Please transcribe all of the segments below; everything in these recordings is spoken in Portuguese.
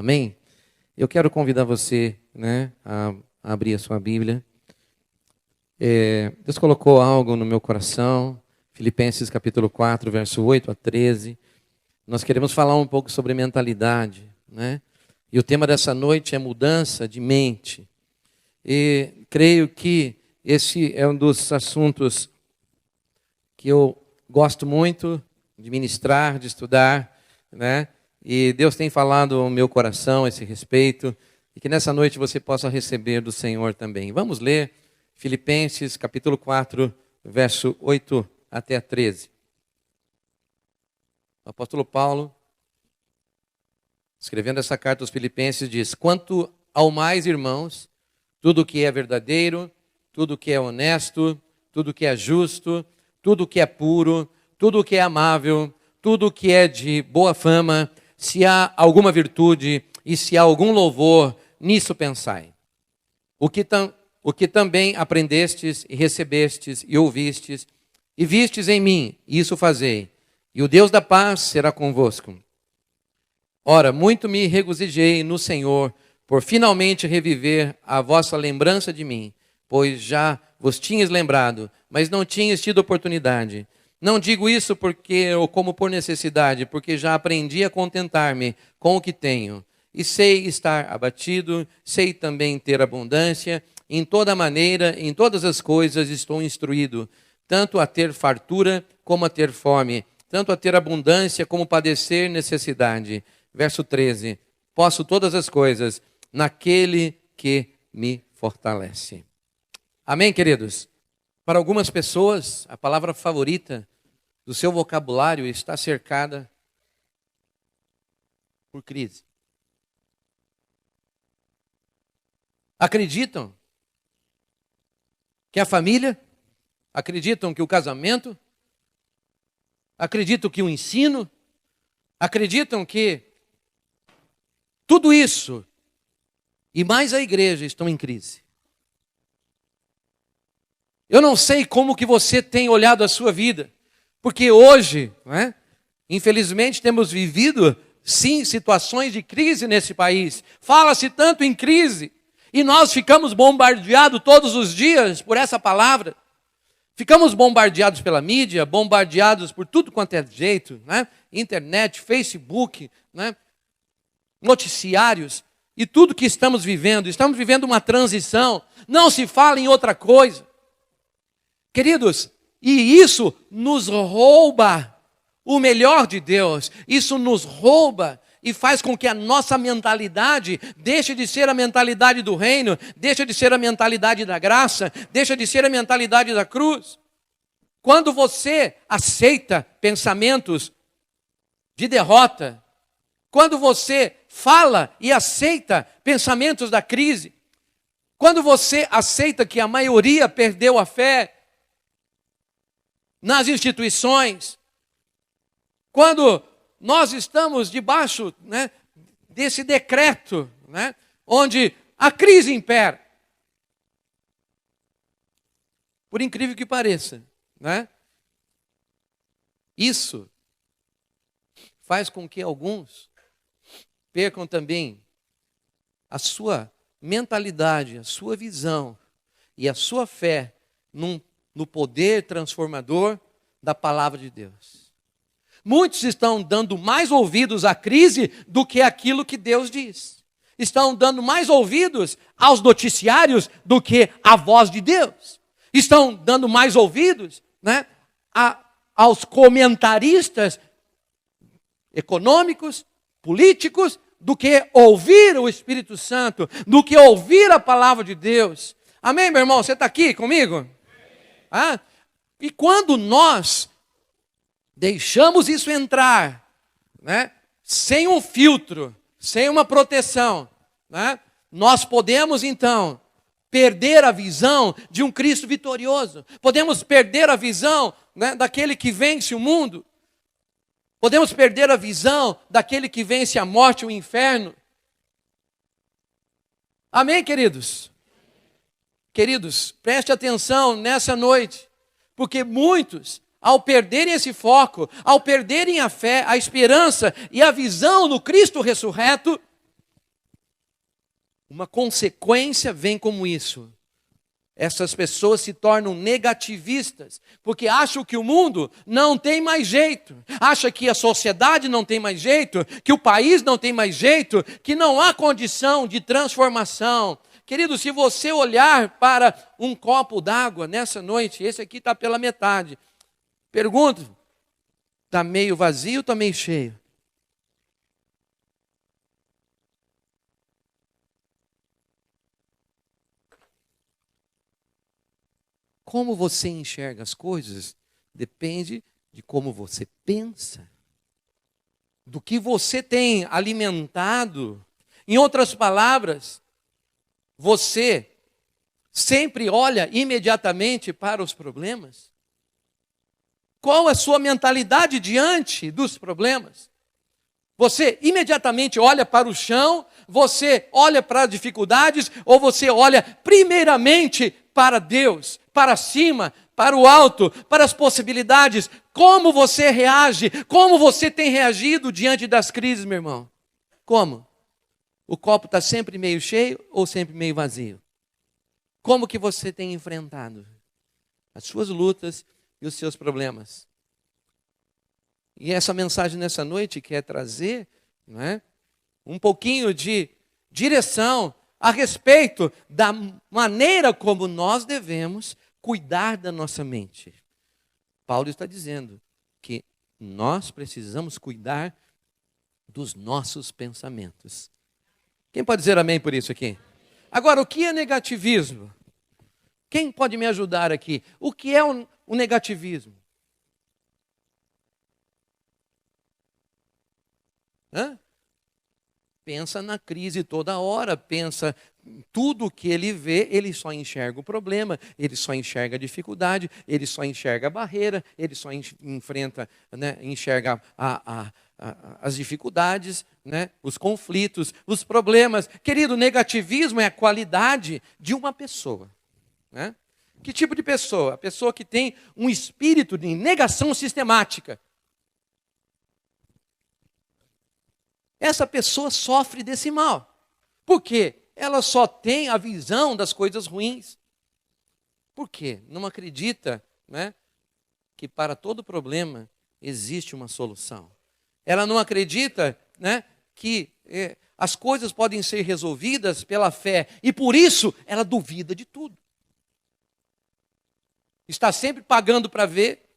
Amém? Eu quero convidar você, a abrir a sua Bíblia. Deus colocou algo no meu coração, Filipenses capítulo 4, verso 8 a 13. Nós queremos falar um pouco sobre mentalidade, E o tema dessa noite é mudança de mente. E creio que esse é um dos assuntos que eu gosto muito de ministrar, de estudar, E Deus tem falado ao meu coração a esse respeito, e que nessa noite você possa receber do Senhor também. Vamos ler Filipenses capítulo 4, verso 8 até 13. O apóstolo Paulo, escrevendo essa carta aos Filipenses, diz: quanto ao mais, irmãos, tudo que é verdadeiro, tudo que é honesto, tudo que é justo, tudo que é puro, tudo que é amável, tudo que é de boa fama, se há alguma virtude e se há algum louvor, nisso pensai. O que também aprendestes e recebestes e ouvistes e vistes em mim, isso fazei, e o Deus da paz será convosco. Ora, muito me regozijei no Senhor por finalmente reviver a vossa lembrança de mim, pois já vos tinhas lembrado, mas não tinhas tido oportunidade. Não digo isso ou como por necessidade, porque já aprendi a contentar-me com o que tenho. E sei estar abatido, sei também ter abundância. Em toda maneira, em todas as coisas estou instruído, tanto a ter fartura como a ter fome, tanto a ter abundância como padecer necessidade. Verso 13. Posso todas as coisas naquele que me fortalece. Amém, queridos? Para algumas pessoas, a palavra favorita do seu vocabulário está cercada por crise. Acreditam que a família, acreditam que o casamento, acreditam que o ensino, acreditam que tudo isso e mais a igreja estão em crise. Eu não sei como que você tem olhado a sua vida, porque hoje, infelizmente, temos vivido, sim, situações de crise nesse país. Fala-se tanto em crise, e nós ficamos bombardeados todos os dias por essa palavra. Ficamos bombardeados pela mídia, bombardeados por tudo quanto é jeito, Internet, Facebook, noticiários, e tudo que estamos vivendo. Estamos vivendo uma transição, não se fala em outra coisa. Queridos, e isso nos rouba o melhor de Deus. Isso nos rouba e faz com que a nossa mentalidade deixe de ser a mentalidade do reino, deixe de ser a mentalidade da graça, deixe de ser a mentalidade da cruz. Quando você aceita pensamentos de derrota, quando você fala e aceita pensamentos da crise, quando você aceita que a maioria perdeu a fé nas instituições, quando nós estamos debaixo desse decreto, onde a crise impera, por incrível que pareça, isso faz com que alguns percam também a sua mentalidade, a sua visão e a sua fé no poder transformador da palavra de Deus. Muitos estão dando mais ouvidos à crise do que aquilo que Deus diz. Estão dando mais ouvidos aos noticiários do que à voz de Deus. Estão dando mais ouvidos aos comentaristas econômicos, políticos, do que ouvir o Espírito Santo, do que ouvir a palavra de Deus. Amém, meu irmão? Você está aqui comigo? E quando nós deixamos isso entrar, sem um filtro, sem uma proteção, nós podemos então perder a visão de um Cristo vitorioso. Podemos perder a visão daquele que vence o mundo. Podemos perder a visão daquele que vence a morte e o inferno. Amém, queridos? Queridos, preste atenção nessa noite, porque muitos, ao perderem esse foco, ao perderem a fé, a esperança e a visão no Cristo ressurreto, uma consequência vem como isso. Essas pessoas se tornam negativistas, porque acham que o mundo não tem mais jeito, acham que a sociedade não tem mais jeito, que o país não tem mais jeito, que não há condição de transformação. Querido, se você olhar para um copo d'água nessa noite, esse aqui está pela metade, pergunto, está meio vazio ou está meio cheio? Como você enxerga as coisas depende de como você pensa, do que você tem alimentado. Em outras palavras, você sempre olha imediatamente para os problemas? Qual é a sua mentalidade diante dos problemas? Você imediatamente olha para o chão, você olha para as dificuldades, ou você olha primeiramente para Deus, para cima, para o alto, para as possibilidades? Como você reage? Como você tem reagido diante das crises, meu irmão? Como? O copo está sempre meio cheio ou sempre meio vazio? Como que você tem enfrentado as suas lutas e os seus problemas? E essa mensagem nessa noite quer trazer, não é, um pouquinho de direção a respeito da maneira como nós devemos cuidar da nossa mente. Paulo está dizendo que nós precisamos cuidar dos nossos pensamentos. Quem pode dizer amém por isso aqui? Agora, o que é negativismo? Quem pode me ajudar aqui? O que é o negativismo? Pensa na crise toda hora, pensa em tudo que ele vê, ele só enxerga o problema, ele só enxerga a dificuldade, ele só enxerga a barreira, ele só enfrenta, né, enxerga as dificuldades, né, os conflitos, os problemas. Querido, negativismo é a qualidade de uma pessoa. Né? Que tipo de pessoa? A pessoa que tem um espírito de negação sistemática. Essa pessoa sofre desse mal. Por quê? Ela só tem a visão das coisas ruins. Por quê? Não acredita, né, que para todo problema existe uma solução. Ela não acredita, né, que as coisas podem ser resolvidas pela fé. E por isso ela duvida de tudo. Está sempre pagando para ver.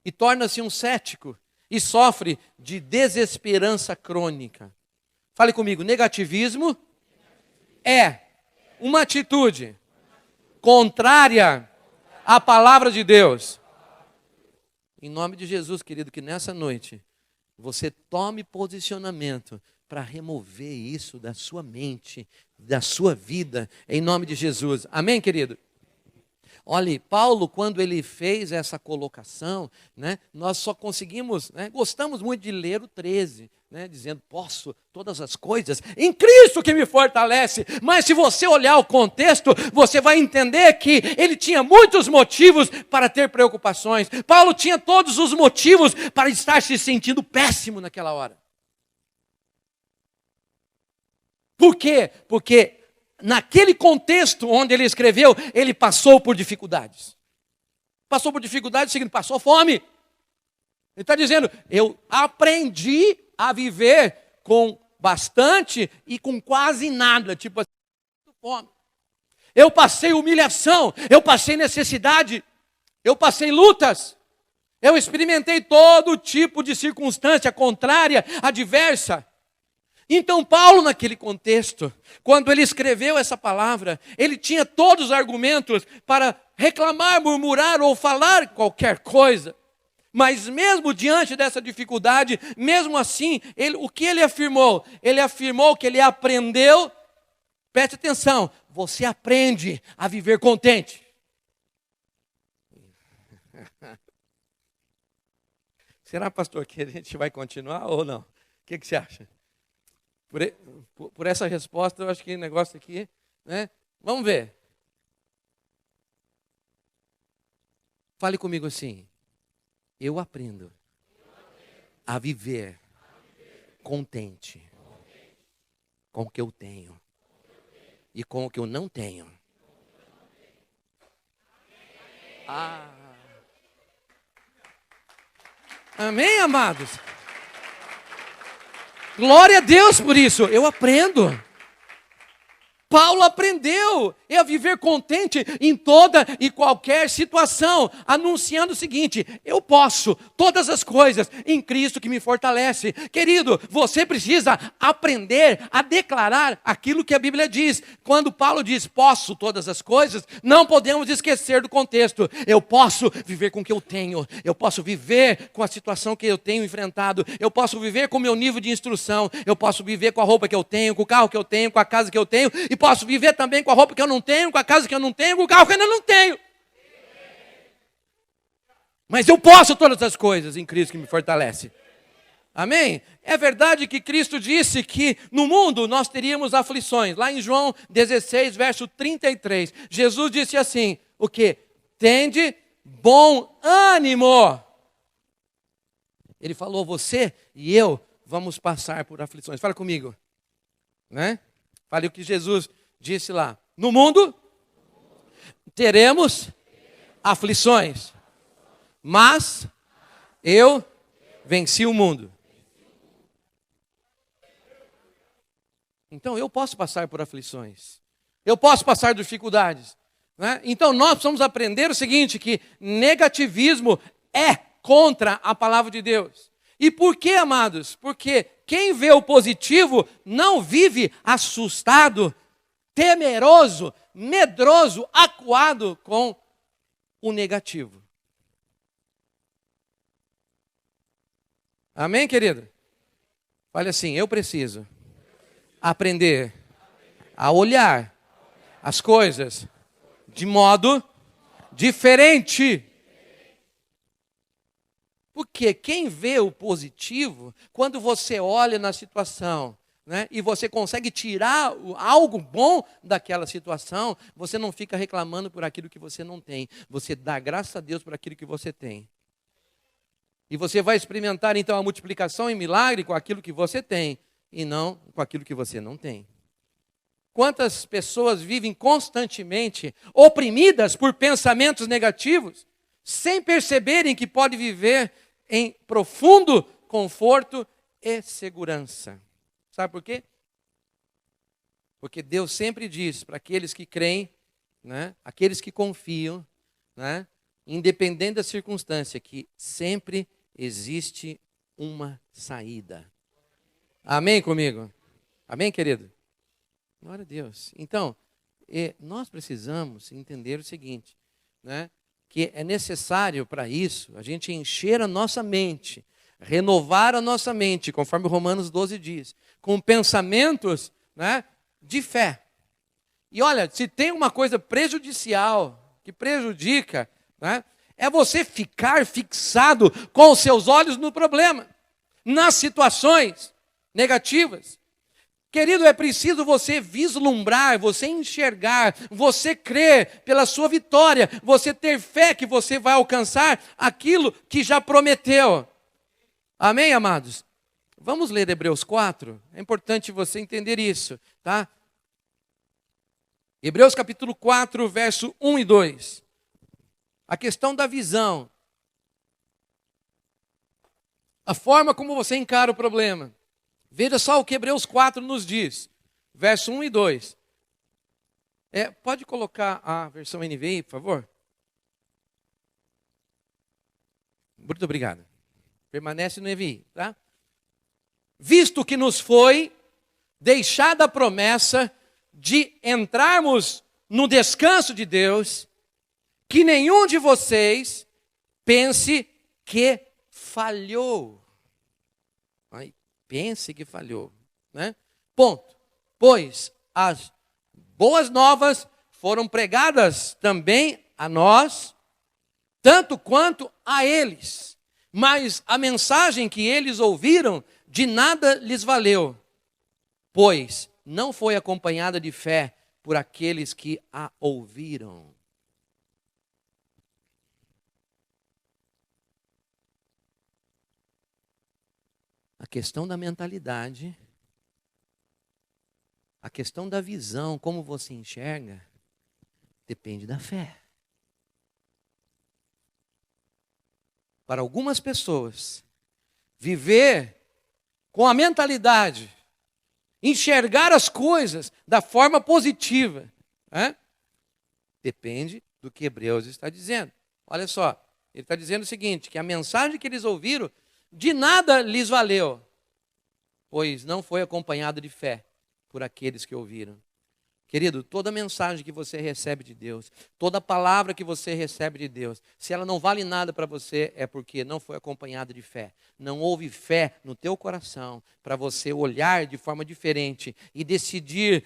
E torna-se um cético. E sofre de desesperança crônica. Fale comigo, negativismo é uma atitude contrária à palavra de Deus. Em nome de Jesus, querido, que nessa noite você tome posicionamento para remover isso da sua mente, da sua vida, em nome de Jesus. Amém, querido? Olhe, Paulo, quando ele fez essa colocação, né, nós só conseguimos, né, gostamos muito de ler o 13, né, dizendo, posso todas as coisas em Cristo que me fortalece. Mas se você olhar o contexto, você vai entender que ele tinha muitos motivos para ter preocupações. Paulo tinha todos os motivos para estar se sentindo péssimo naquela hora. Por quê? Porque naquele contexto onde ele escreveu, ele passou por dificuldades. Passou por dificuldades, significa passou fome. Ele está dizendo, eu aprendi a viver com bastante e com quase nada. Tipo assim, fome. Eu passei humilhação, eu passei necessidade, eu passei lutas. Eu experimentei todo tipo de circunstância contrária, adversa. Então Paulo, naquele contexto, quando ele escreveu essa palavra, ele tinha todos os argumentos para reclamar, murmurar ou falar qualquer coisa. Mas mesmo diante dessa dificuldade, mesmo assim, o que ele afirmou? Ele afirmou que ele aprendeu, preste atenção, você aprende a viver contente. Será, pastor, que a gente vai continuar ou não? O que você acha? Por essa resposta, eu acho que o negócio aqui, né? Vamos ver. Fale comigo assim. Eu aprendo a viver contente com o que eu tenho. e com o que eu não tenho. Amém, amados? Glória a Deus por isso. Eu aprendo. Paulo aprendeu a viver contente em toda e qualquer situação, anunciando o seguinte: eu posso todas as coisas em Cristo que me fortalece. Querido, você precisa aprender a declarar aquilo que a Bíblia diz. Quando Paulo diz posso todas as coisas, não podemos esquecer do contexto. Eu posso viver com o que eu tenho, eu posso viver com a situação que eu tenho enfrentado, eu posso viver com o meu nível de instrução, eu posso viver com a roupa que eu tenho, com o carro que eu tenho, com a casa que eu tenho, e posso viver também com a roupa que eu não tenho, com a casa que eu não tenho, com o carro que eu ainda não tenho. Mas eu posso todas as coisas em Cristo que me fortalece. Amém? É verdade que Cristo disse que no mundo nós teríamos aflições. Lá em João 16, verso 33, Jesus disse assim, o quê? Tende bom ânimo. Ele falou, você e eu vamos passar por aflições. Fala comigo. Né? Fale o que Jesus disse lá. No mundo teremos aflições, mas eu venci o mundo. Então eu posso passar por aflições. Eu posso passar dificuldades. Né? Então nós precisamos aprender o seguinte, que negativismo é contra a palavra de Deus. E por quê, amados? Porque quem vê o positivo não vive assustado, temeroso, medroso, acuado com o negativo. Amém, querido? Fale assim, eu preciso aprender a olhar as coisas de modo diferente. Porque quem vê o positivo, quando você olha na situação, né, e você consegue tirar algo bom daquela situação, você não fica reclamando por aquilo que você não tem. Você dá graças a Deus por aquilo que você tem. E você vai experimentar então a multiplicação e milagre com aquilo que você tem, e não com aquilo que você não tem. Quantas pessoas vivem constantemente oprimidas por pensamentos negativos, sem perceberem que pode viver em profundo conforto e segurança. Sabe por quê? Porque Deus sempre diz para aqueles que creem, né, aqueles que confiam, né, independente da circunstância, que sempre existe uma saída. Amém comigo? Amém, querido? Glória a Deus. Então, nós precisamos entender o seguinte, né? Que é necessário para isso a gente encher a nossa mente, renovar a nossa mente, conforme Romanos 12 diz, com pensamentos, né, de fé. E olha, se tem uma coisa prejudicial, que prejudica, né, é você ficar fixado com os seus olhos no problema, nas situações negativas. Querido, é preciso você vislumbrar, você enxergar, você crer pela sua vitória, você ter fé que você vai alcançar aquilo que já prometeu. Amém, amados? Vamos ler Hebreus 4? É importante você entender isso, tá? Hebreus capítulo 4, verso 1 e 2. A questão da visão. A forma como você encara o problema. Veja só o que Hebreus 4 nos diz, verso 1 e 2. Pode colocar a versão NVI, por favor? Muito obrigado. Permanece no NVI, tá? Visto que nos foi deixada a promessa de entrarmos no descanso de Deus, que nenhum de vocês pense que falhou. Pense que falhou, né? Ponto. Pois as boas novas foram pregadas também a nós, tanto quanto a eles. Mas a mensagem que eles ouviram de nada lhes valeu, pois não foi acompanhada de fé por aqueles que a ouviram. A questão da mentalidade A questão da visão, como você enxerga, depende da fé. Para algumas pessoas, viver com a mentalidade, enxergar as coisas da forma positiva, depende do que Hebreus está dizendo. Olha só, ele está dizendo o seguinte, que a mensagem que eles ouviram, de nada lhes valeu, pois não foi acompanhada de fé por aqueles que ouviram. Querido, toda mensagem que você recebe de Deus, toda palavra que você recebe de Deus, se ela não vale nada para você, é porque não foi acompanhada de fé. Não houve fé no teu coração para você olhar de forma diferente e decidir,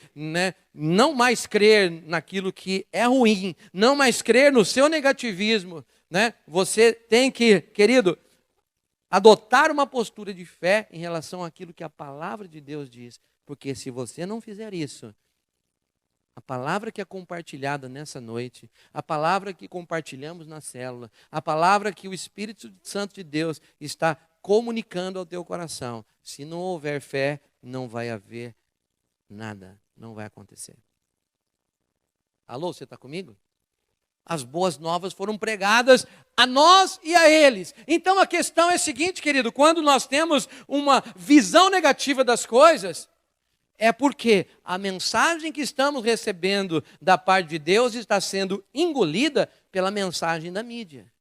não mais crer naquilo que é ruim, não mais crer no seu negativismo. Você tem que, querido, adotar uma postura de fé em relação àquilo que a palavra de Deus diz. Porque se você não fizer isso, a palavra que é compartilhada nessa noite, a palavra que compartilhamos na célula, a palavra que o Espírito Santo de Deus está comunicando ao teu coração, se não houver fé, não vai haver nada, não vai acontecer. Alô, você está comigo? As boas novas foram pregadas a nós e a eles. Então a questão é a seguinte, querido, quando nós temos uma visão negativa das coisas, é porque a mensagem que estamos recebendo da parte de Deus está sendo engolida pela mensagem da mídia,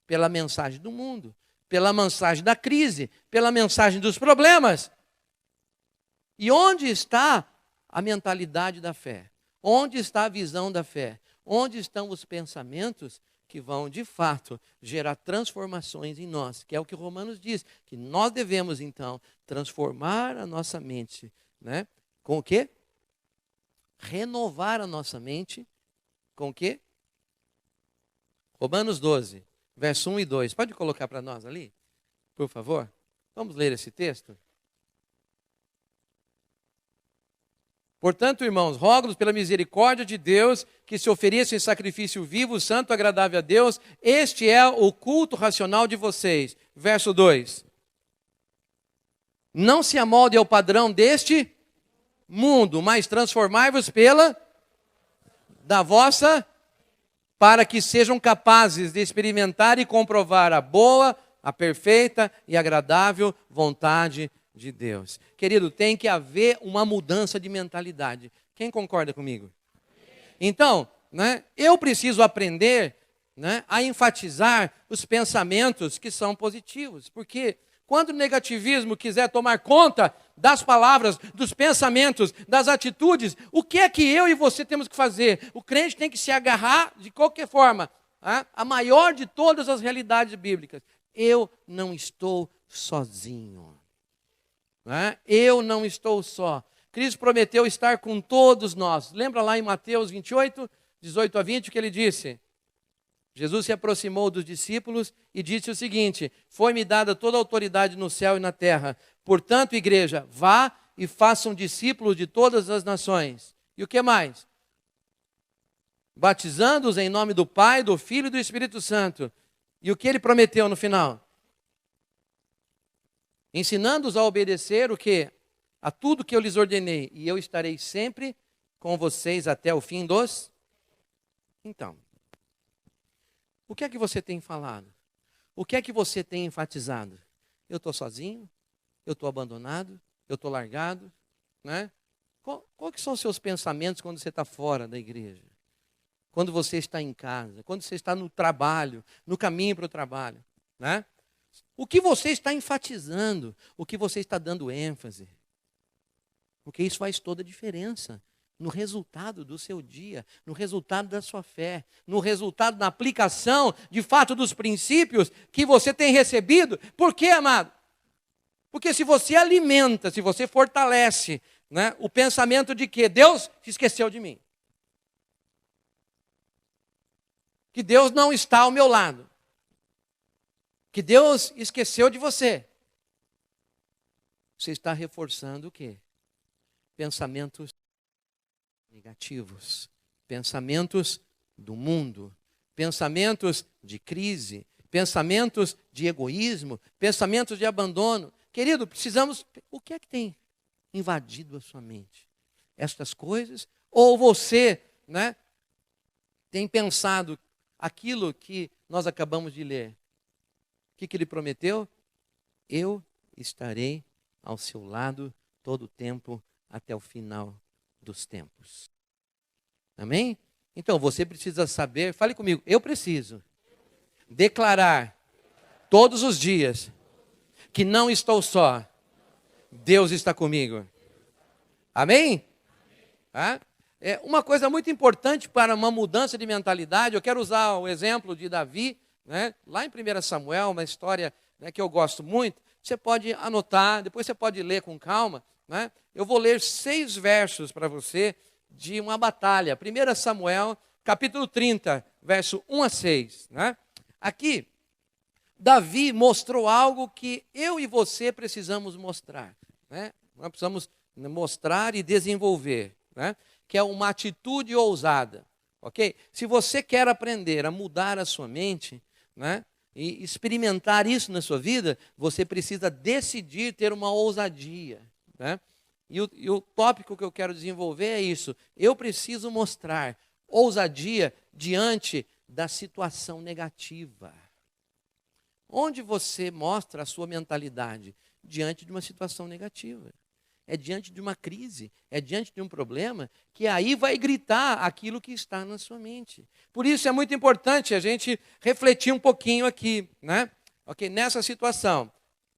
pela mensagem do mundo, pela mensagem da crise, pela mensagem dos problemas. E onde está a mentalidade da fé? Onde está a visão da fé? Onde estão os pensamentos que vão, de fato, gerar transformações em nós? Que é o que Romanos diz, que nós devemos, então, transformar a nossa mente, com o quê? Renovar a nossa mente com o quê? Romanos 12, verso 1 e 2. Pode colocar para nós ali, por favor? Vamos ler esse texto? Portanto, irmãos, rogo-vos pela misericórdia de Deus que se ofereçam em sacrifício vivo, santo, agradável a Deus. Este é o culto racional de vocês. Verso 2. Não se amolde ao padrão deste mundo, mas transformai-vos da vossa, para que sejam capazes de experimentar e comprovar a boa, a perfeita e agradável vontade de Deus. Querido, tem que haver uma mudança de mentalidade. Quem concorda comigo? Então, eu preciso aprender a enfatizar os pensamentos que são positivos, porque quando o negativismo quiser tomar conta das palavras, dos pensamentos, das atitudes, o que é que eu e você temos que fazer? O crente tem que se agarrar de qualquer forma a maior de todas as realidades bíblicas. Eu não estou sozinho. Eu não estou só. Cristo prometeu estar com todos nós. Lembra lá em Mateus 28, 18 a 20, o que ele disse? Jesus se aproximou dos discípulos e disse o seguinte: foi-me dada toda a autoridade no céu e na terra. Portanto, igreja, vá e façam discípulos de todas as nações. E o que mais? Batizando-os em nome do Pai, do Filho e do Espírito Santo. E o que ele prometeu no final? Ensinando-os a obedecer o quê? A tudo que eu lhes ordenei. E eu estarei sempre com vocês até o fim dos... Então, o que é que você tem falado? O que é que você tem enfatizado? Eu estou sozinho? Eu estou abandonado? Eu estou largado? Qual que são os seus pensamentos quando você está fora da igreja? Quando você está em casa? Quando você está no trabalho, no caminho para o trabalho? O que você está enfatizando? O que você está dando ênfase? Porque isso faz toda a diferença no resultado do seu dia, no resultado da sua fé, no resultado da aplicação, de fato, dos princípios que você tem recebido. Por quê, amado? Porque se você alimenta, se você fortalece o pensamento de que Deus se esqueceu de mim, que Deus não está ao meu lado, que Deus esqueceu de você, você está reforçando o quê? Pensamentos negativos, pensamentos do mundo, pensamentos de crise, pensamentos de egoísmo, pensamentos de abandono. Querido, precisamos... O que é que tem invadido a sua mente? estas coisas? Ou você, né, tem pensado aquilo que nós acabamos de ler? O que ele prometeu? Eu estarei ao seu lado todo o tempo até o final dos tempos. Amém? Então você precisa saber, fale comigo, eu preciso declarar todos os dias que não estou só, Deus está comigo. Amém? É uma coisa muito importante para uma mudança de mentalidade. Eu quero usar o exemplo de Davi, né? Lá em 1 Samuel, uma história, né, que eu gosto muito. Você pode anotar, depois você pode ler com calma, né? Eu vou ler 6 versos para você de uma batalha. 1 Samuel, capítulo 30, verso 1 a 6. Né? Aqui, Davi mostrou algo que eu e você precisamos mostrar. Né? Nós precisamos mostrar e desenvolver, né? Que é uma atitude ousada. Ok? Se você quer aprender a mudar a sua mente, né, e experimentar isso na sua vida, você precisa decidir ter uma ousadia. Né? E o tópico que eu quero desenvolver é isso. Eu preciso mostrar ousadia diante da situação negativa. Onde você mostra a sua mentalidade? Diante de uma situação negativa. É diante de uma crise, é diante de um problema, que aí vai gritar aquilo que está na sua mente. Por isso é muito importante a gente refletir um pouquinho aqui, né? Ok, nessa situação.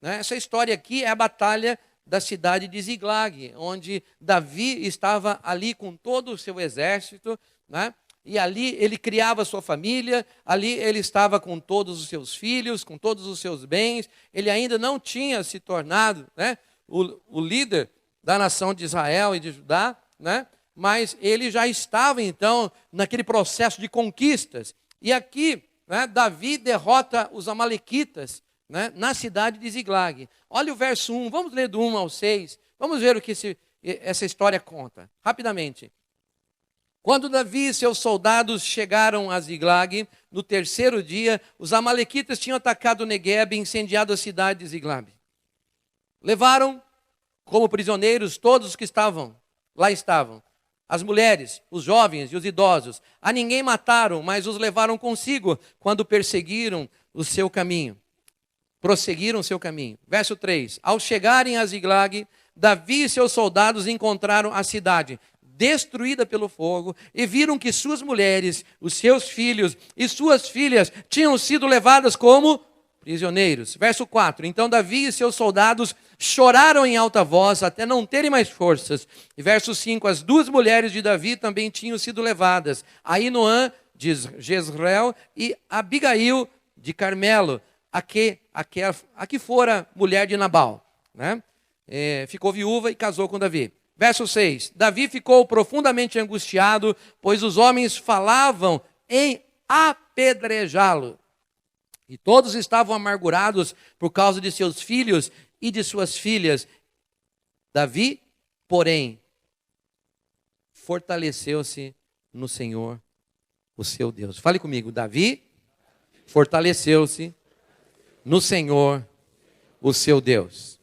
Né? Essa história aqui é a batalha da cidade de Ziglag, onde Davi estava ali com todo o seu exército, né? E ali ele criava sua família, ali ele estava com todos os seus filhos, com todos os seus bens. Ele ainda não tinha se tornado, né, o líder da nação de Israel e de Judá, né? Mas ele já estava então naquele processo de conquistas. E aqui, né, Davi derrota os amalequitas, né, na cidade de Ziglag. Olha o verso 1, vamos ler do 1 ao 6, vamos ver o que essa história conta, rapidamente. Quando Davi e seus soldados chegaram a Ziglag, no terceiro dia, os amalequitas tinham atacado Neguebe e incendiado a cidade de Ziglag. Levaram como prisioneiros todos os que lá estavam, as mulheres, os jovens e os idosos. A ninguém mataram, mas os levaram consigo quando prosseguiram o seu caminho. Verso 3. Ao chegarem a Ziglag, Davi e seus soldados encontraram a cidade destruída pelo fogo e viram que suas mulheres, os seus filhos e suas filhas tinham sido levadas como prisioneiros. Verso 4. Então Davi e seus soldados choraram em alta voz até não terem mais forças. E verso 5. As 2 mulheres de Davi também tinham sido levadas, Ainoã de Jezreel e Abigail de Carmelo, a que fora mulher de Nabal, né? Ficou viúva e casou com Davi. Verso 6. Davi ficou profundamente angustiado, pois os homens falavam em apedrejá-lo. E todos estavam amargurados por causa de seus filhos e de suas filhas. Davi, porém, fortaleceu-se no Senhor, o seu Deus. Fale comigo, Davi fortaleceu-se no Senhor, o seu Deus.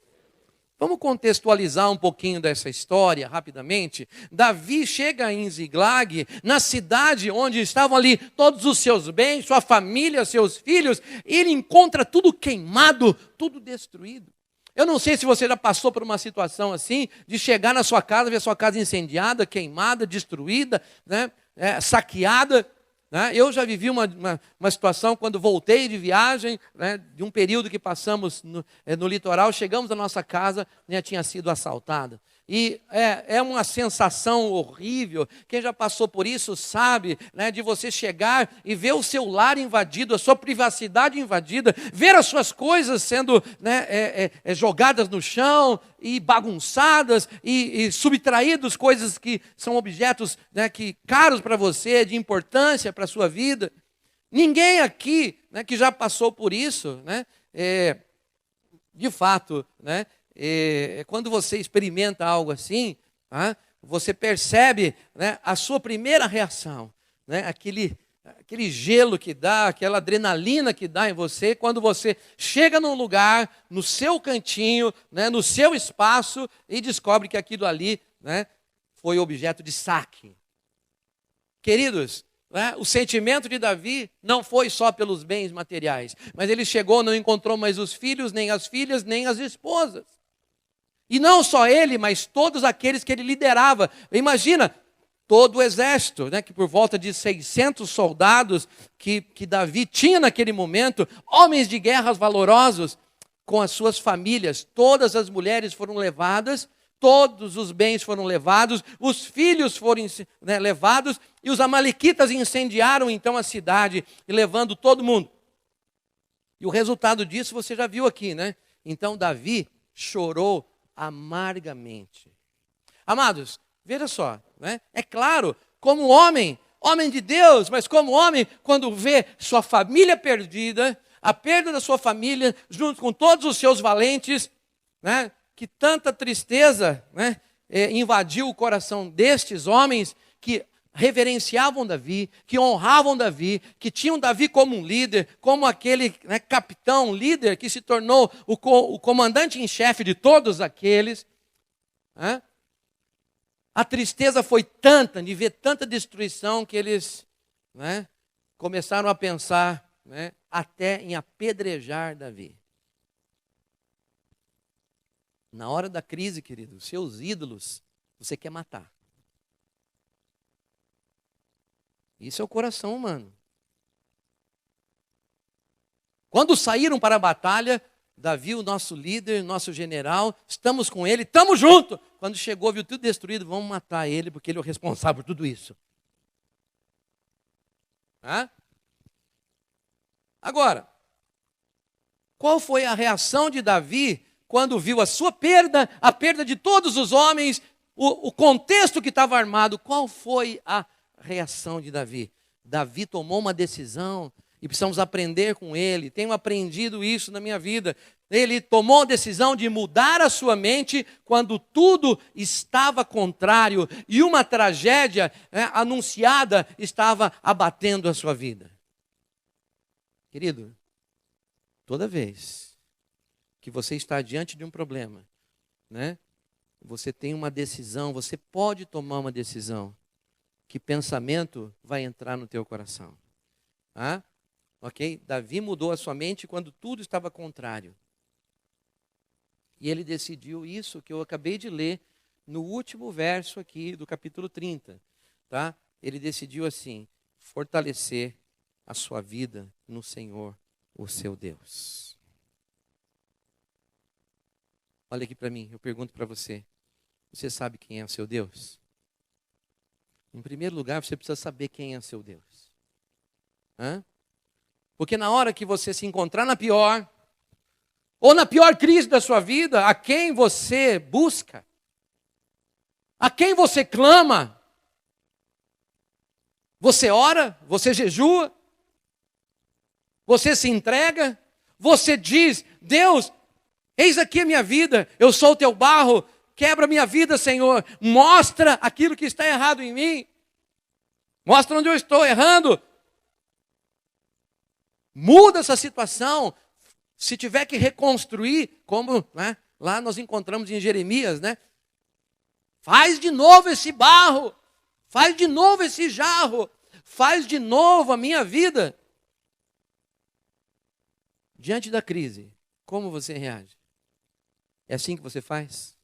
Vamos contextualizar um pouquinho dessa história rapidamente. Davi chega em Ziglag, na cidade onde estavam ali todos os seus bens, sua família, seus filhos, e ele encontra tudo queimado, tudo destruído. Eu não sei se você já passou por uma situação assim, de chegar na sua casa, ver sua casa incendiada, queimada, destruída, né, saqueada. Né? Eu já vivi uma situação quando voltei de viagem, né, de um período que passamos no litoral, chegamos à nossa casa, né, tinha sido assaltada. E é uma sensação horrível. Quem já passou por isso sabe, né, de você chegar e ver o seu lar invadido, a sua privacidade invadida, ver as suas coisas sendo, né, jogadas no chão e bagunçadas e subtraídos, coisas que são objetos, né, caros para você, de importância para a sua vida. Ninguém aqui, né, que já passou por isso, né, de fato, né, quando você experimenta algo assim, tá, você percebe, né, a sua primeira reação, né, aquele gelo que dá, aquela adrenalina que dá em você, quando você chega num lugar, no seu cantinho, né, no seu espaço, e descobre que aquilo ali, né, foi objeto de saque. Queridos, né, o sentimento de Davi não foi só pelos bens materiais, mas ele chegou, não encontrou mais os filhos, nem as filhas, nem as esposas. E não só ele, mas todos aqueles que ele liderava. Imagina, todo o exército, né, que por volta de 600 soldados que Davi tinha naquele momento, homens de guerras valorosos, com as suas famílias, todas as mulheres foram levadas, todos os bens foram levados, os filhos foram, né, levados, e os amalequitas incendiaram então a cidade, levando todo mundo. E o resultado disso você já viu aqui, né? Então Davi chorou amargamente. Amados, veja só, né? É claro, como homem de Deus, mas como homem, quando vê sua família perdida, a perda da sua família, junto com todos os seus valentes, né? Que tanta tristeza, né, invadiu o coração destes homens que reverenciavam Davi, que honravam Davi, que tinham Davi como um líder, como aquele, né, capitão, líder, que se tornou o comandante em chefe de todos aqueles. Né? A tristeza foi tanta, de ver tanta destruição, que eles, né, começaram a pensar, né, até em apedrejar Davi. Na hora da crise, querido, seus ídolos você quer matar. Isso é o coração humano. Quando saíram para a batalha, Davi, o nosso líder, nosso general, estamos com ele, estamos juntos. Quando chegou, viu tudo destruído, vamos matar ele, porque ele é o responsável por tudo isso. Agora, qual foi a reação de Davi quando viu a sua perda, a perda de todos os homens, o contexto que estava armado? Qual foi a reação de Davi? Davi tomou uma decisão, e precisamos aprender com ele. Tenho aprendido isso na minha vida. Ele tomou a decisão de mudar a sua mente quando tudo estava contrário e uma tragédia, né, anunciada estava abatendo a sua vida. Querido, toda vez que você está diante de um problema, né? Você tem uma decisão, você pode tomar uma decisão. Que pensamento vai entrar no teu coração? Ok? Davi mudou a sua mente quando tudo estava contrário. E ele decidiu isso que eu acabei de ler no último verso aqui do capítulo 30. Tá? Ele decidiu assim, fortalecer a sua vida no Senhor, o seu Deus. Olha aqui para mim, eu pergunto para você. Você sabe quem é o seu Deus? Em primeiro lugar, você precisa saber quem é o seu Deus. Porque na hora que você se encontrar na pior, ou na pior crise da sua vida, a quem você busca? A quem você clama? Você ora? Você jejua? Você se entrega? Você diz, Deus, eis aqui a minha vida, eu sou o teu barro, quebra a minha vida, Senhor, mostra aquilo que está errado em mim, mostra onde eu estou errando, muda essa situação, se tiver que reconstruir, como, né, lá nós encontramos em Jeremias, né? Faz de novo esse barro, faz de novo esse jarro, faz de novo a minha vida. Diante da crise, como você reage? É assim que você faz?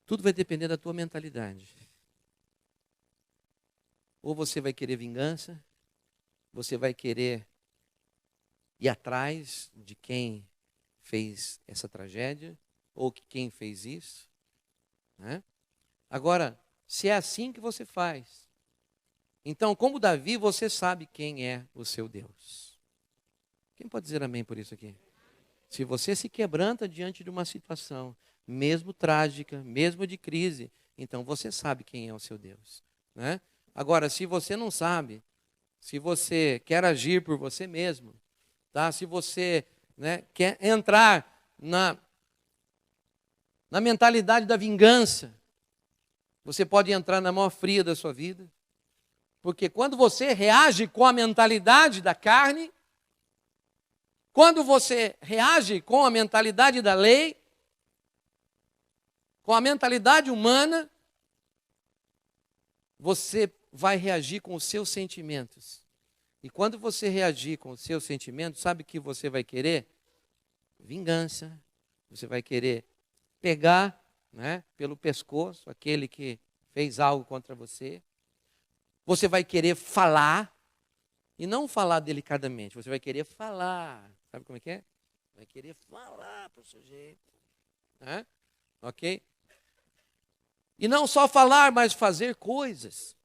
Tudo vai depender da tua mentalidade. Ou você vai querer vingança, você vai querer ir atrás de quem fez essa tragédia, ou quem fez isso. Né? Agora, se é assim que você faz, então, como Davi, você sabe quem é o seu Deus. Quem pode dizer amém por isso aqui? Se você se quebranta diante de uma situação, mesmo trágica, mesmo de crise, então você sabe quem é o seu Deus. Né? Agora, se você não sabe, se você quer agir por você mesmo, tá? Se você, né, quer entrar na mentalidade da vingança, você pode entrar na mão fria da sua vida, porque quando você reage com a mentalidade da carne, quando você reage com a mentalidade da lei, com a mentalidade humana, você vai reagir com os seus sentimentos. E quando você reagir com os seus sentimentos, sabe o que você vai querer? Vingança. Você vai querer pegar, né, pelo pescoço aquele que fez algo contra você. Você vai querer falar, e não falar delicadamente, você vai querer falar. Sabe como é que é? Vai querer falar para o sujeito. Né? Ok? E não só falar, mas fazer coisas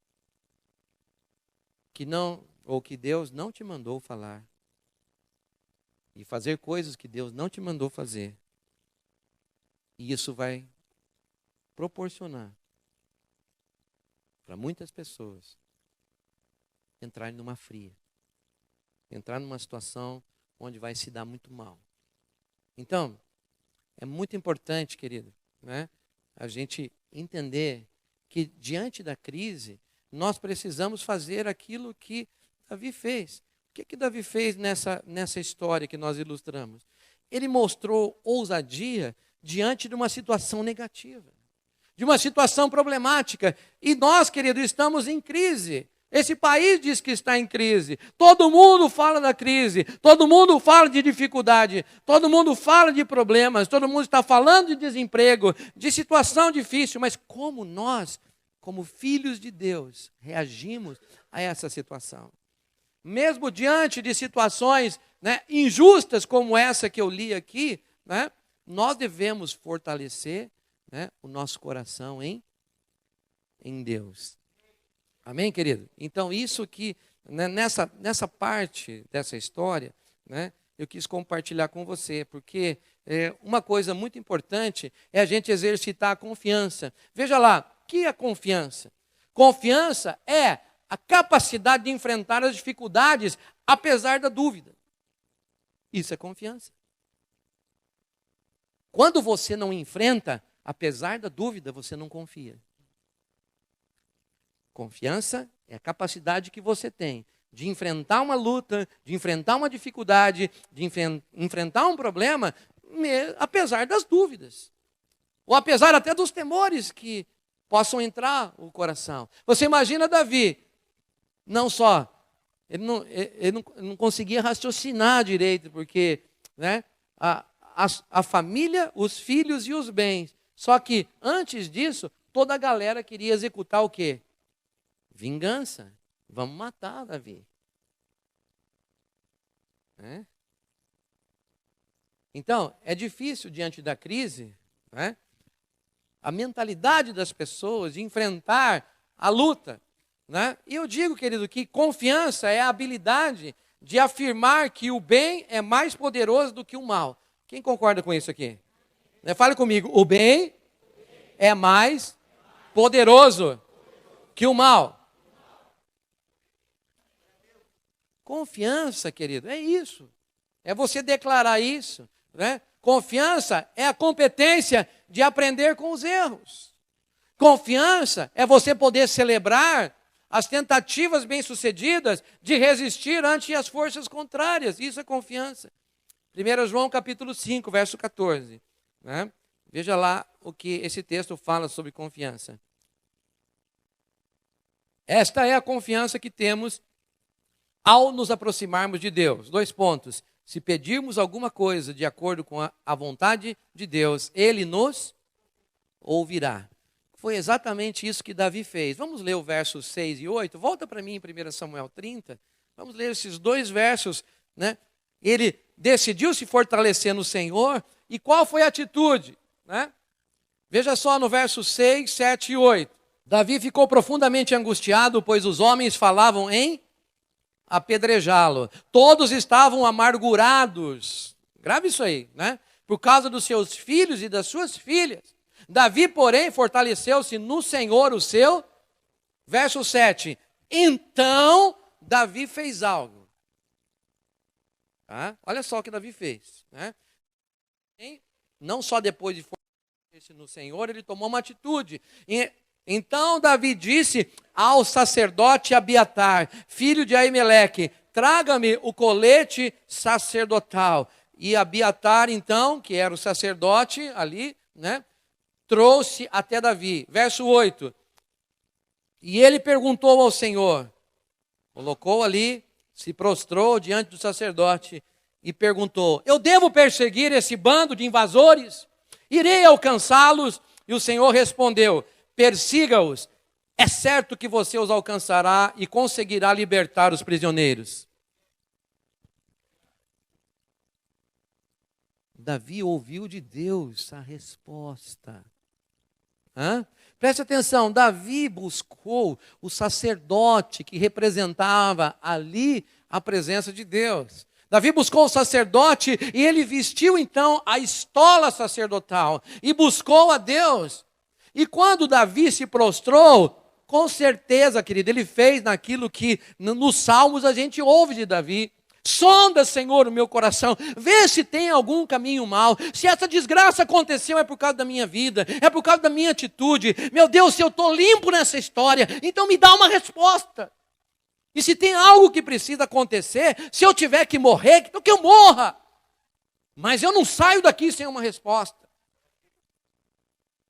que não, ou que Deus não te mandou falar. E fazer coisas que Deus não te mandou fazer. E isso vai proporcionar para muitas pessoas entrarem numa fria. Entrar numa situação onde vai se dar muito mal. Então, é muito importante, querido, né, a gente entender que diante da crise, nós precisamos fazer aquilo que Davi fez. O que Davi fez nessa história que nós ilustramos? Ele mostrou ousadia diante de uma situação negativa, de uma situação problemática. E nós, querido, estamos em crise. Esse país diz que está em crise. Todo mundo fala da crise. Todo mundo fala de dificuldade. Todo mundo fala de problemas. Todo mundo está falando de desemprego, de situação difícil. Mas como nós, como filhos de Deus, reagimos a essa situação? Mesmo diante de situações, né, injustas como essa que eu li aqui, né, nós devemos fortalecer, né, o nosso coração em Deus. Amém, querido? Então, isso que, né, nessa parte dessa história, né, eu quis compartilhar com você, porque uma coisa muito importante é a gente exercitar a confiança. Veja lá, o que é confiança? Confiança é a capacidade de enfrentar as dificuldades, apesar da dúvida. Isso é confiança. Quando você não enfrenta, apesar da dúvida, você não confia. Confiança é a capacidade que você tem de enfrentar uma luta, de enfrentar uma dificuldade, de enfrentar um problema, apesar das dúvidas. Ou apesar até dos temores que possam entrar no coração. Você imagina Davi, não só, ele não conseguia raciocinar direito, porque, né, a família, os filhos e os bens. Só que, antes disso, toda a galera queria executar o quê? Vingança. Vamos matar Davi. Né? Então, é difícil diante da crise, né, a mentalidade das pessoas de enfrentar a luta. Né? E eu digo, querido, que confiança é a habilidade de afirmar que o bem é mais poderoso do que o mal. Quem concorda com isso aqui? Fale comigo. O bem é mais poderoso que o mal. Confiança, querido, é isso. É você declarar isso. Né? Confiança é a competência de aprender com os erros. Confiança é você poder celebrar as tentativas bem-sucedidas de resistir ante as forças contrárias. Isso é confiança. 1 João capítulo 5, verso 14. Né? Veja lá o que esse texto fala sobre confiança. Esta é a confiança que temos ao nos aproximarmos de Deus. 2 pontos. Se pedirmos alguma coisa de acordo com a vontade de Deus, Ele nos ouvirá. Foi exatamente isso que Davi fez. Vamos ler o versos 6 e 8. Volta para mim em 1 Samuel 30. Vamos ler esses 2 versos. Né? Ele decidiu se fortalecer no Senhor. E qual foi a atitude? Né? Veja só no versos 6, 7 e 8. Davi ficou profundamente angustiado, pois os homens falavam em apedrejá-lo. Todos estavam amargurados. Grave isso aí, né? Por causa dos seus filhos e das suas filhas. Davi, porém, fortaleceu-se no Senhor, o seu. Verso 7. Então, Davi fez algo. Tá? Olha só o que Davi fez. Né? Não só depois de fortalecer-se no Senhor, ele tomou uma atitude. Então Davi disse ao sacerdote Abiatar, filho de Aimeleque, traga-me o colete sacerdotal. E Abiatar, então, que era o sacerdote ali, né, trouxe até Davi. Verso 8. E ele perguntou ao Senhor, colocou ali, se prostrou diante do sacerdote e perguntou: eu devo perseguir esse bando de invasores? Irei alcançá-los? E o Senhor respondeu: persiga-os. É certo que você os alcançará e conseguirá libertar os prisioneiros. Davi ouviu de Deus a resposta. Preste atenção, Davi buscou o sacerdote que representava ali a presença de Deus. Davi buscou o sacerdote e ele vestiu então a estola sacerdotal e buscou a Deus. E quando Davi se prostrou, com certeza, querido, ele fez naquilo que nos Salmos a gente ouve de Davi. Sonda, Senhor, o meu coração, vê se tem algum caminho mau. Se essa desgraça aconteceu é por causa da minha vida, é por causa da minha atitude. Meu Deus, se eu estou limpo nessa história, então me dá uma resposta. E se tem algo que precisa acontecer, se eu tiver que morrer, então que eu morra. Mas eu não saio daqui sem uma resposta.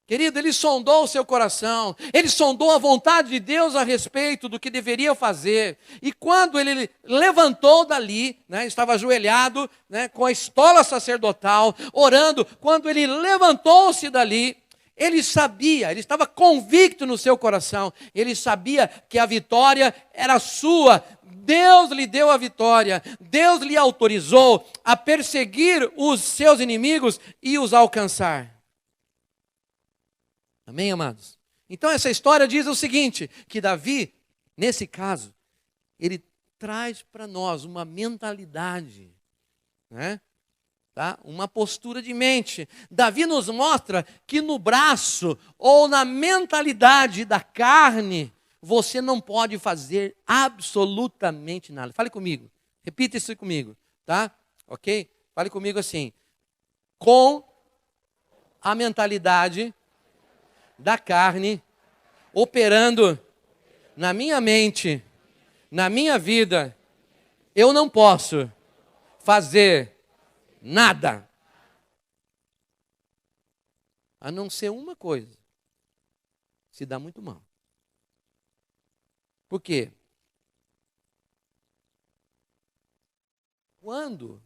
Querido, ele sondou o seu coração, ele sondou a vontade de Deus a respeito do que deveria fazer. E quando ele levantou dali, estava ajoelhado, com a estola sacerdotal, orando, quando ele levantou-se dali, ele sabia, ele estava convicto no seu coração, ele sabia que a vitória era sua. Deus lhe deu a vitória, Deus lhe autorizou a perseguir os seus inimigos e os alcançar. Amém, amados? Então essa história diz o seguinte, que Davi, nesse caso, ele traz para nós uma mentalidade, uma postura de mente. Davi nos mostra que no braço ou na mentalidade da carne, você não pode fazer absolutamente nada. Fale comigo, repita isso comigo, tá? Ok? Fale comigo assim, com a mentalidade da carne, operando na minha mente, na minha vida, eu não posso fazer nada. A não ser uma coisa, se dá muito mal. Por quê? Quando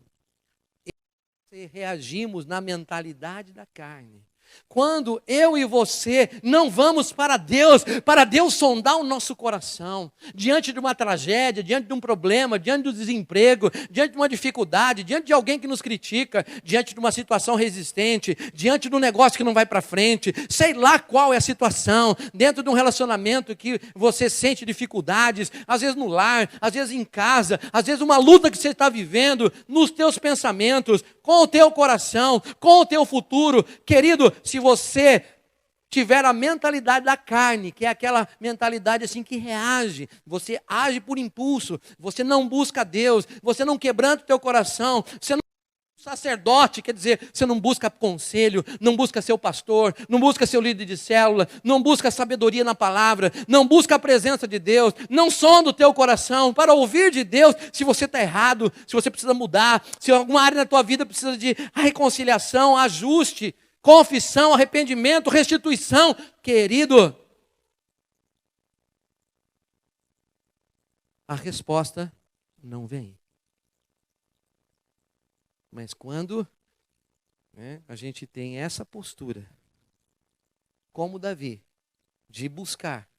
reagimos na mentalidade da carne, quando eu e você não vamos para Deus sondar o nosso coração, diante de uma tragédia, diante de um problema, diante do desemprego, diante de uma dificuldade, diante de alguém que nos critica, diante de uma situação resistente, diante de um negócio que não vai para frente, sei lá qual é a situação, dentro de um relacionamento que você sente dificuldades, às vezes no lar, às vezes em casa, às vezes uma luta que você está vivendo, nos teus pensamentos, com o teu coração, com o teu futuro, querido, se você tiver a mentalidade da carne, que é aquela mentalidade assim que reage, você age por impulso, você não busca Deus, você não quebranta o teu coração, você não sacerdote, quer dizer, você não busca conselho, não busca seu pastor, não busca seu líder de célula, não busca sabedoria na palavra, não busca a presença de Deus, não sonda o teu coração para ouvir de Deus se você está errado, se você precisa mudar, se alguma área da tua vida precisa de reconciliação, ajuste, confissão, arrependimento, restituição. Querido, a resposta não vem. Mas quando a gente tem essa postura, como Davi, de buscar,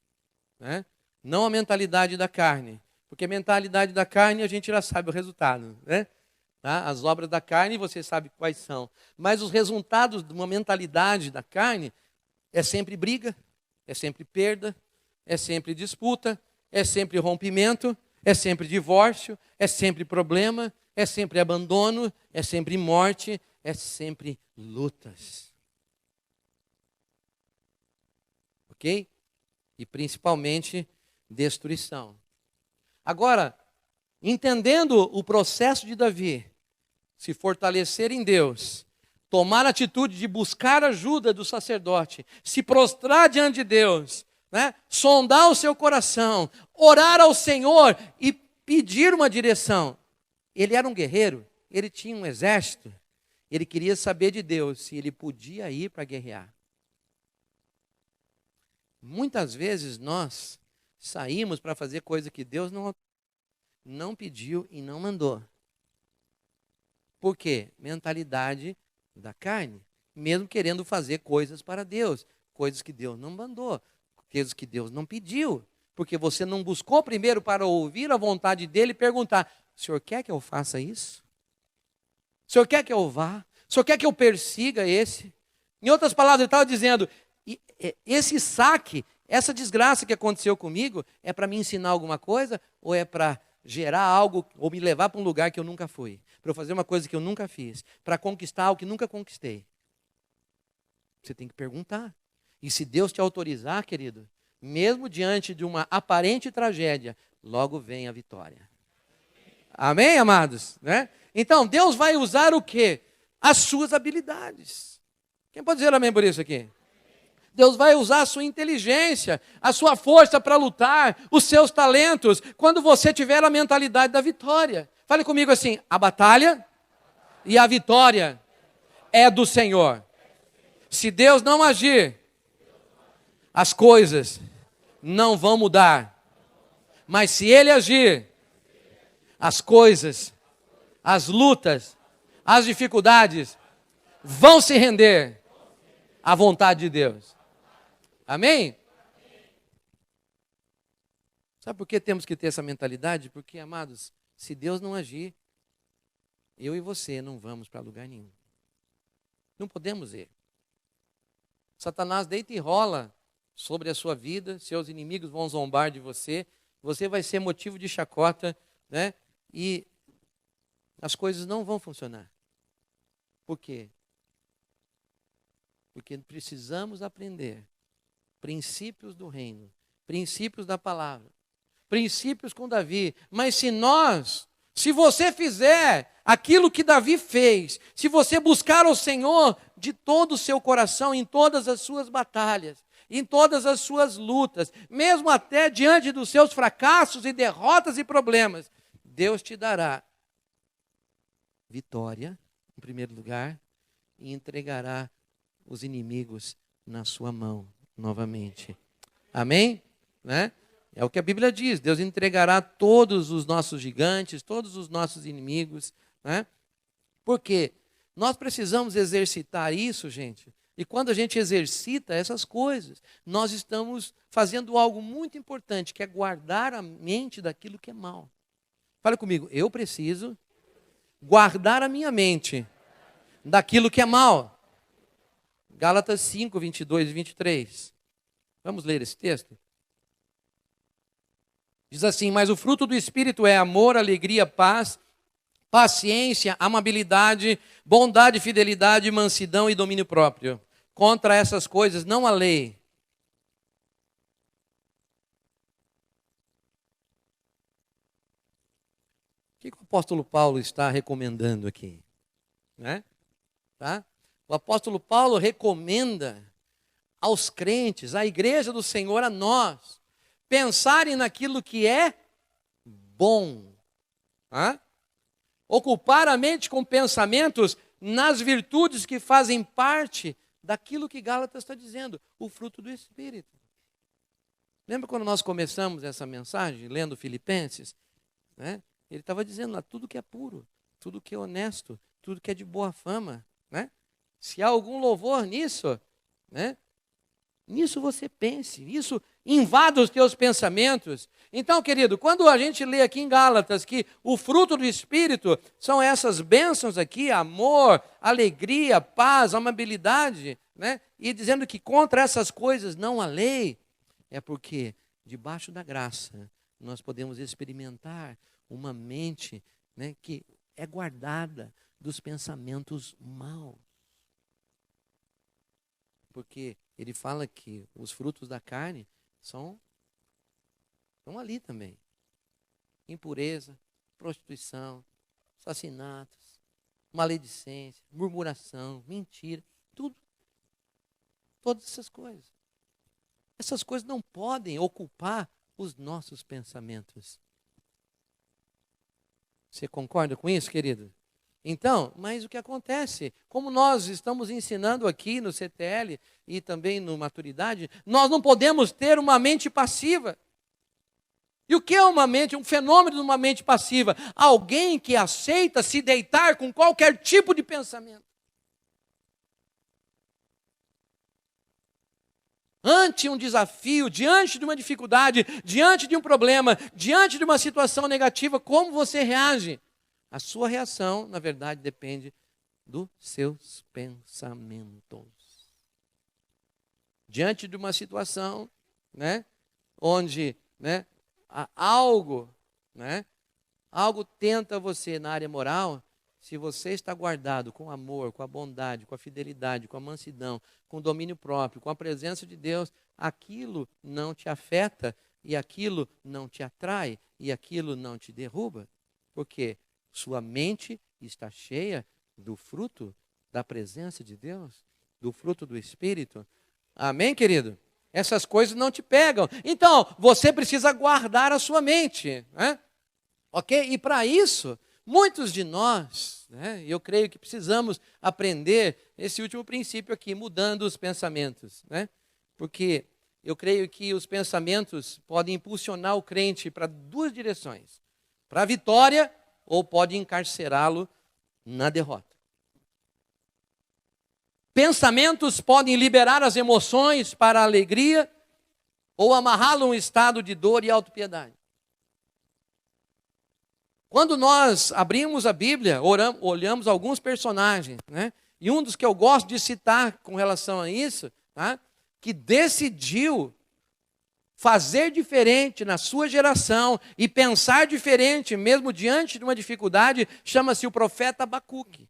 não a mentalidade da carne, porque a mentalidade da carne a gente já sabe o resultado, Tá? As obras da carne você sabe quais são, mas os resultados de uma mentalidade da carne é sempre briga, é sempre perda, é sempre disputa, é sempre rompimento, é sempre divórcio, é sempre problema, é sempre abandono, é sempre morte, é sempre lutas. Ok? E principalmente destruição. Agora, entendendo o processo de Davi, se fortalecer em Deus, tomar a atitude de buscar ajuda do sacerdote, se prostrar diante de Deus, sondar o seu coração, orar ao Senhor e pedir uma direção. Ele era um guerreiro, ele tinha um exército, ele queria saber de Deus se ele podia ir para guerrear. Muitas vezes nós saímos para fazer coisa que Deus não pediu e não mandou. Por quê? Mentalidade da carne. Mesmo querendo fazer coisas para Deus. Coisas que Deus não mandou. Coisas que Deus não pediu. Porque você não buscou primeiro para ouvir a vontade dele e perguntar: o senhor quer que eu faça isso? O senhor quer que eu vá? O senhor quer que eu persiga esse? Em outras palavras, ele estava dizendo: esse saque, essa desgraça que aconteceu comigo, é para me ensinar alguma coisa? Ou é para gerar algo, ou me levar para um lugar que eu nunca fui? Para eu fazer uma coisa que eu nunca fiz? Para conquistar algo que nunca conquistei? Você tem que perguntar. E se Deus te autorizar, querido, mesmo diante de uma aparente tragédia, logo vem a vitória. Amém, amados? Né? Então, Deus vai usar o quê? As suas habilidades. Quem pode dizer amém por isso aqui? Deus vai usar a sua inteligência, a sua força para lutar, os seus talentos, quando você tiver a mentalidade da vitória. Fale comigo assim: a batalha e a vitória é do Senhor. Se Deus não agir, as coisas não vão mudar. Mas se Ele agir, as coisas, as lutas, as dificuldades vão se render à vontade de Deus. Amém? Sabe por que temos que ter essa mentalidade? Porque, amados, se Deus não agir, eu e você não vamos para lugar nenhum. Não podemos ir. Satanás deita e rola sobre a sua vida, seus inimigos vão zombar de você, você vai ser motivo de chacota, né? E as coisas não vão funcionar. Por quê? Porque precisamos aprender princípios do reino, princípios da palavra, princípios com Davi. Mas se você fizer aquilo que Davi fez, se você buscar o Senhor de todo o seu coração, em todas as suas batalhas, em todas as suas lutas, mesmo até diante dos seus fracassos e derrotas e problemas, Deus te dará vitória, em primeiro lugar, e entregará os inimigos na sua mão novamente. Amém? Né? É o que a Bíblia diz: Deus entregará todos os nossos gigantes, todos os nossos inimigos. Né? Por quê? Nós precisamos exercitar isso, gente. E quando a gente exercita essas coisas, nós estamos fazendo algo muito importante, que é guardar a mente daquilo que é mal. Fala comigo: eu preciso guardar a minha mente daquilo que é mal. Gálatas 5, 22 e 23. Vamos ler esse texto? Diz assim: mas o fruto do Espírito é amor, alegria, paz, paciência, amabilidade, bondade, fidelidade, mansidão e domínio próprio. Contra essas coisas não há lei. O que o apóstolo Paulo está recomendando aqui? Né? Tá? O apóstolo Paulo recomenda aos crentes, à igreja do Senhor, a nós, pensarem naquilo que é bom. Tá? Ocupar a mente com pensamentos nas virtudes que fazem parte daquilo que Gálatas está dizendo, o fruto do Espírito. Lembra quando nós começamos essa mensagem, lendo Filipenses? Né? Ele estava dizendo lá, tudo que é puro, tudo que é honesto, tudo que é de boa fama. Né? Se há algum louvor nisso, né? Nisso você pense, isso invada os teus pensamentos. Então, querido, quando a gente lê aqui em Gálatas que o fruto do Espírito são essas bênçãos aqui, amor, alegria, paz, amabilidade, né? E dizendo que contra essas coisas não há lei, é porque debaixo da graça nós podemos experimentar uma mente, né, que é guardada dos pensamentos maus. Porque ele fala que os frutos da carne estão ali também. Impureza, prostituição, assassinatos, maledicência, murmuração, mentira, tudo. Todas essas coisas. Essas coisas não podem ocupar os nossos pensamentos. Você concorda com isso, querido? Então, mas o que acontece? Como nós estamos ensinando aqui no CTL e também no Maturidade, nós não podemos ter uma mente passiva. E o que é um fenômeno de uma mente passiva? Alguém que aceita se deitar com qualquer tipo de pensamento. Ante um desafio, diante de uma dificuldade, diante de um problema, diante de uma situação negativa, como você reage? A sua reação, na verdade, depende dos seus pensamentos. Diante de uma situação, onde, algo tenta você na área moral, se você está guardado com amor, com a bondade, com a fidelidade, com a mansidão, com o domínio próprio, com a presença de Deus, aquilo não te afeta e aquilo não te atrai e aquilo não te derruba. Por quê? Sua mente está cheia do fruto da presença de Deus, do fruto do Espírito. Amém, querido? Essas coisas não te pegam. Então, você precisa guardar a sua mente. Ok? E para isso, muitos de nós, eu creio que precisamos aprender esse último princípio aqui, mudando os pensamentos. Porque eu creio que os pensamentos podem impulsionar o crente para duas direções. Para a vitória ou pode encarcerá-lo na derrota. Pensamentos podem liberar as emoções para a alegria ou amarrá-lo a um estado de dor e autopiedade. Quando nós abrimos a Bíblia, olhamos alguns personagens, e um dos que eu gosto de citar com relação a isso, que decidiu fazer diferente na sua geração e pensar diferente mesmo diante de uma dificuldade, chama-se o profeta Abacuque,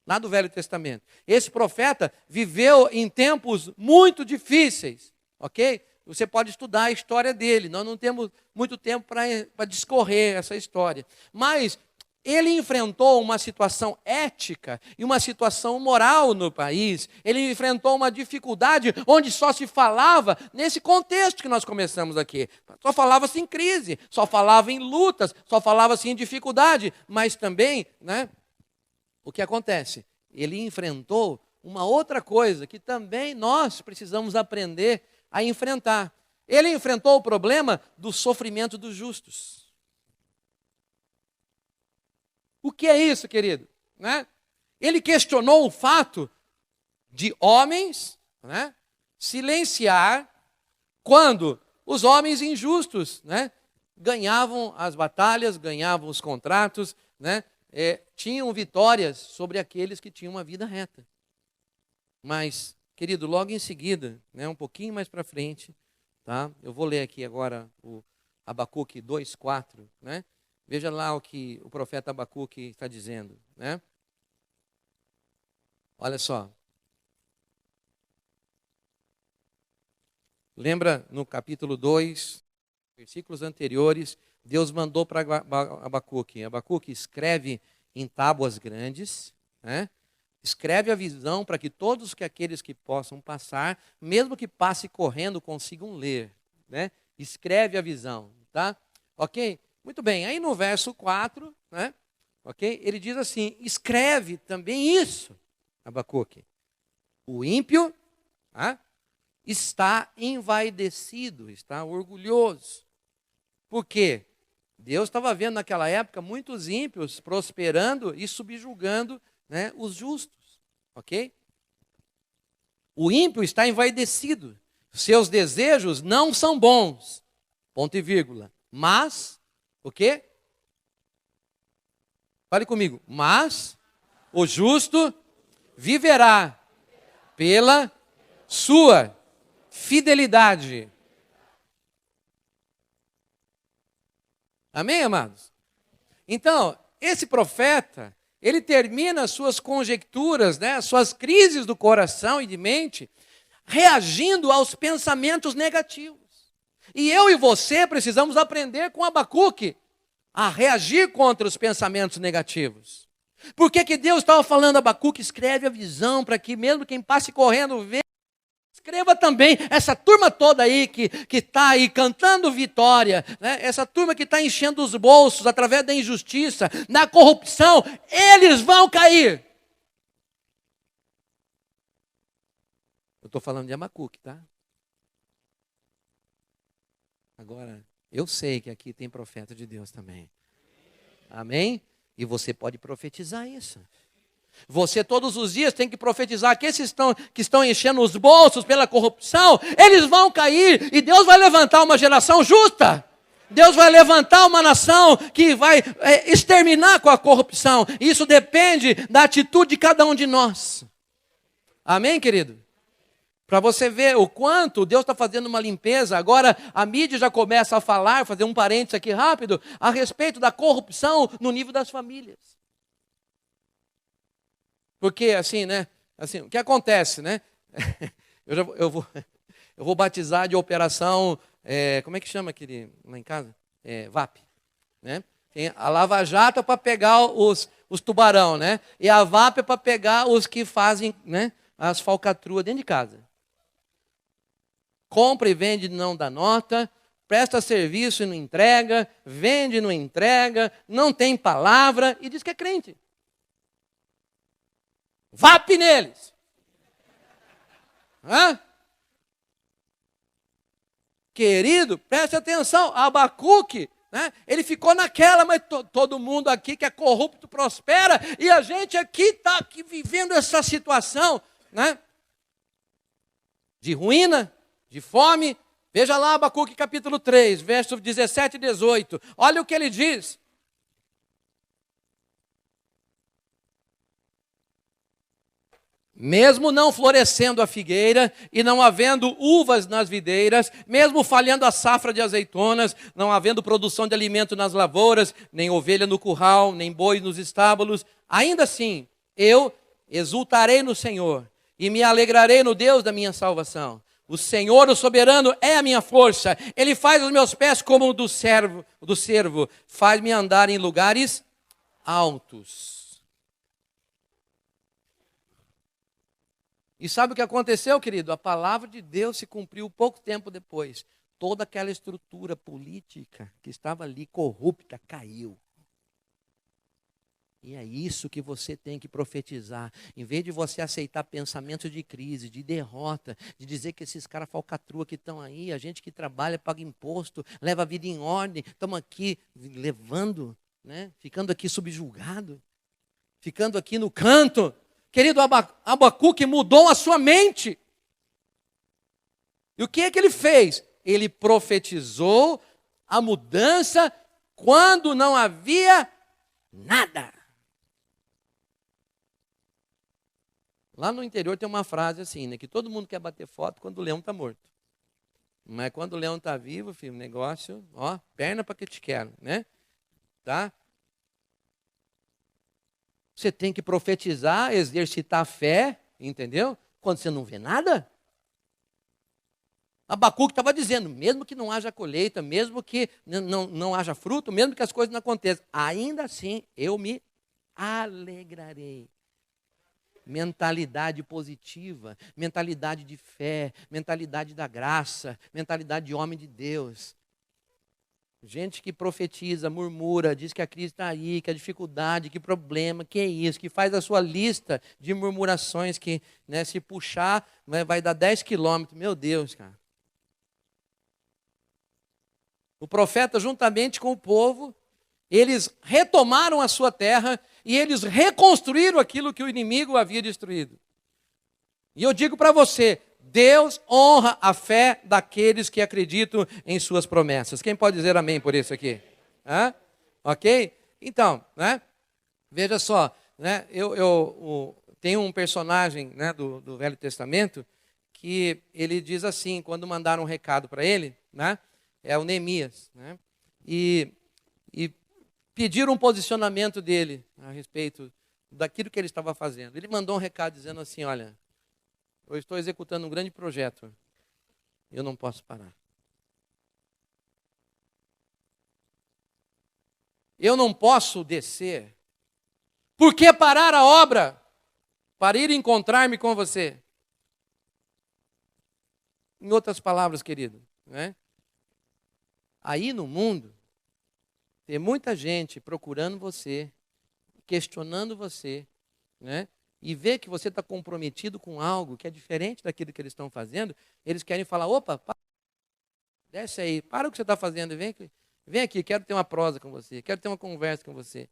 lá do Velho Testamento. Esse profeta viveu em tempos muito difíceis, ok? Você pode estudar a história dele, nós não temos muito tempo para discorrer essa história. Mas ele enfrentou uma situação ética e uma situação moral no país. Ele enfrentou uma dificuldade onde só se falava nesse contexto que nós começamos aqui. Só falava-se em crise, só falava em lutas, só falava-se em dificuldade. Mas também, o que acontece? Ele enfrentou uma outra coisa que também nós precisamos aprender a enfrentar. Ele enfrentou o problema do sofrimento dos justos. O que é isso, querido? Ele questionou o fato de homens silenciar quando os homens injustos ganhavam as batalhas, ganhavam os contratos, tinham vitórias sobre aqueles que tinham uma vida reta. Mas, querido, logo em seguida, um pouquinho mais para frente, eu vou ler aqui agora o Abacuque 2:4, Veja lá o que o profeta Abacuque está dizendo, Olha só. Lembra no capítulo 2, versículos anteriores, Deus mandou para Abacuque. Abacuque, escreve em tábuas grandes, escreve a visão para que todos aqueles que possam passar, mesmo que passe correndo, consigam ler. Escreve a visão, tá? Ok? Muito bem, aí no verso 4, ok? Ele diz assim, escreve também isso, Abacuque. O ímpio está envaidecido, está orgulhoso. Por quê? Deus estava vendo naquela época muitos ímpios prosperando e subjugando os justos, ok? O ímpio está envaidecido, seus desejos não são bons, ponto e vírgula, mas... O quê? Fale comigo. Mas o justo viverá pela sua fidelidade. Amém, amados? Então, esse profeta, ele termina as suas conjecturas, as suas crises do coração e de mente, reagindo aos pensamentos negativos. E eu e você precisamos aprender com Abacuque a reagir contra os pensamentos negativos. Por que Deus estava falando a Abacuque? Escreve a visão para que mesmo quem passe correndo veja escreva também, essa turma toda aí que está aí cantando vitória, né? Essa turma que está enchendo os bolsos através da injustiça, da corrupção, eles vão cair. Eu estou falando de Abacuque, tá? Agora, eu sei que aqui tem profeta de Deus também. Amém? E você pode profetizar isso. Você todos os dias tem que profetizar que esses que estão enchendo os bolsos pela corrupção, eles vão cair e Deus vai levantar uma geração justa. Deus vai levantar uma nação que vai exterminar com a corrupção. Isso depende da atitude de cada um de nós. Amém, querido? Para você ver o quanto Deus está fazendo uma limpeza. Agora a mídia já começa a falar, fazer um parênteses aqui rápido, a respeito da corrupção no nível das famílias. Porque assim, né? Assim, o que acontece, né? Eu vou batizar de operação, como é que chama aquele lá em casa? VAP, né? Tem a Lava Jato para pegar os tubarão, né? E a VAP é para pegar os que fazem, né, as falcatruas dentro de casa. Compra e vende, não dá nota, presta serviço e não entrega, vende e não entrega, não tem palavra e diz que é crente. VAP neles. Hã? Querido, preste atenção, Abacuque, né? Ele ficou naquela, mas todo mundo aqui que é corrupto prospera, e a gente aqui está aqui vivendo essa situação, né? De ruína, de fome. Veja lá Abacuque capítulo 3, versos 17 e 18. Olha o que ele diz. Mesmo não florescendo a figueira e não havendo uvas nas videiras, mesmo falhando a safra de azeitonas, não havendo produção de alimento nas lavouras, nem ovelha no curral, nem boi nos estábulos, ainda assim eu exultarei no Senhor e me alegrarei no Deus da minha salvação. O Senhor, o soberano, é a minha força. Ele faz os meus pés como o do cervo, faz-me andar em lugares altos. E sabe o que aconteceu, querido? A palavra de Deus se cumpriu pouco tempo depois. Toda aquela estrutura política que estava ali corrupta caiu. E é isso que você tem que profetizar. Em vez de você aceitar pensamentos de crise, de derrota, de dizer que esses caras falcatrua que estão aí, a gente que trabalha, paga imposto, leva a vida em ordem, estamos aqui levando, né? Ficando aqui subjugado, ficando aqui no canto. Querido, Abacuque mudou a sua mente. E o que é que ele fez? Ele profetizou a mudança quando não havia nada. Lá no interior tem uma frase assim, né? Que todo mundo quer bater foto quando o leão está morto. Mas quando o leão está vivo, filho, negócio, ó, perna para que te quero, né? Tá? Você tem que profetizar, exercitar a fé, entendeu? Quando você não vê nada. Abacuque estava dizendo, mesmo que não haja colheita, mesmo que não haja fruto, mesmo que as coisas não aconteçam, ainda assim eu me alegrarei. Mentalidade positiva, mentalidade de fé, mentalidade da graça, mentalidade de homem de Deus. Gente que profetiza, murmura, diz que a crise está aí, que a dificuldade, que problema, que é isso, que faz a sua lista de murmurações que, né, se puxar, vai dar 10 quilômetros. Meu Deus, cara. O profeta, juntamente com o povo, eles retomaram a sua terra e eles reconstruíram aquilo que o inimigo havia destruído. E eu digo para você, Deus honra a fé daqueles que acreditam em suas promessas. Quem pode dizer amém por isso aqui? Hã? Ok? Então, né? Veja só, né? Tem um personagem, né, do Velho Testamento que ele diz assim, quando mandaram um recado para ele, né? É o Neemias, né? E pediram um posicionamento dele a respeito daquilo que ele estava fazendo. Ele mandou um recado dizendo assim, olha, eu estou executando um grande projeto. Eu não posso parar. Eu não posso descer. Por que parar a obra? Para ir encontrar-me com você. Em outras palavras, querido, né? Aí no mundo, tem muita gente procurando você, questionando você, né? E vê que você está comprometido com algo que é diferente daquilo que eles estão fazendo, eles querem falar, opa, desce aí, para o que você está fazendo, vem aqui, quero ter uma prosa com você, quero ter uma conversa com você.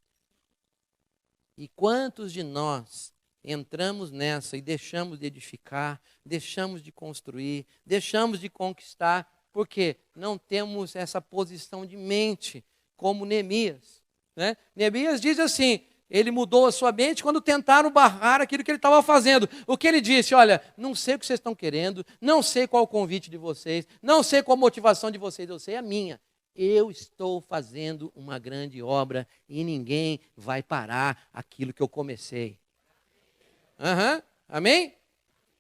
E quantos de nós entramos nessa e deixamos de edificar, deixamos de construir, deixamos de conquistar, porque não temos essa posição de mente, como Neemias, né? Neemias diz assim, ele mudou a sua mente quando tentaram barrar aquilo que ele estava fazendo. O que ele disse? Olha, não sei o que vocês estão querendo, não sei qual o convite de vocês, não sei qual a motivação de vocês, eu sei a minha. Eu estou fazendo uma grande obra e ninguém vai parar aquilo que eu comecei. Amém?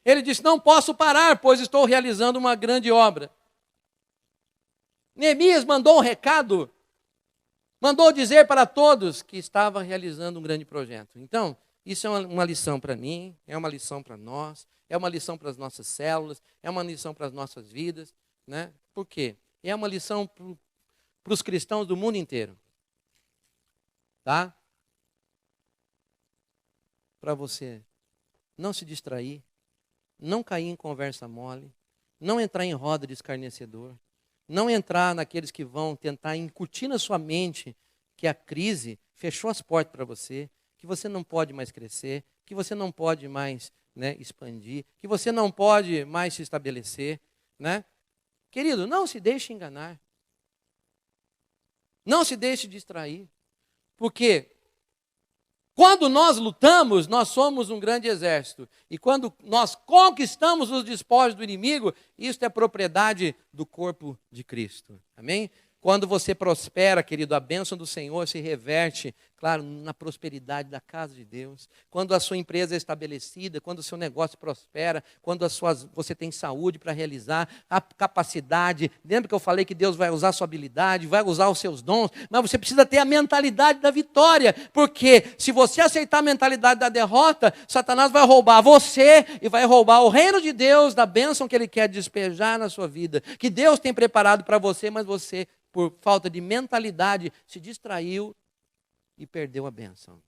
Ele disse, não posso parar, pois estou realizando uma grande obra. Neemias mandou um recado, mandou dizer para todos que estava realizando um grande projeto. Então, isso é uma lição para mim, é uma lição para nós, é uma lição para as nossas células, é uma lição para as nossas vidas, né? Por quê? É uma lição para os cristãos do mundo inteiro. Tá? Para você não se distrair, não cair em conversa mole, não entrar em roda de escarnecedor, não entrar naqueles que vão tentar incutir na sua mente que a crise fechou as portas para você, que você não pode mais crescer, que você não pode mais, né, expandir, que você não pode mais se estabelecer, né? Querido, não se deixe enganar. Não se deixe distrair. Porque quando nós lutamos, nós somos um grande exército. E quando nós conquistamos os despojos do inimigo, isso é propriedade do corpo de Cristo. Amém? Quando você prospera, querido, a bênção do Senhor se reverte, claro, na prosperidade da casa de Deus. Quando a sua empresa é estabelecida, quando o seu negócio prospera, quando você tem saúde para realizar, a capacidade. Lembra que eu falei que Deus vai usar a sua habilidade, vai usar os seus dons, mas você precisa ter a mentalidade da vitória. Porque se você aceitar a mentalidade da derrota, Satanás vai roubar você e vai roubar o reino de Deus, da bênção que ele quer despejar na sua vida. Que Deus tem preparado para você, mas você, por falta de mentalidade, se distraiu e perdeu a bênção.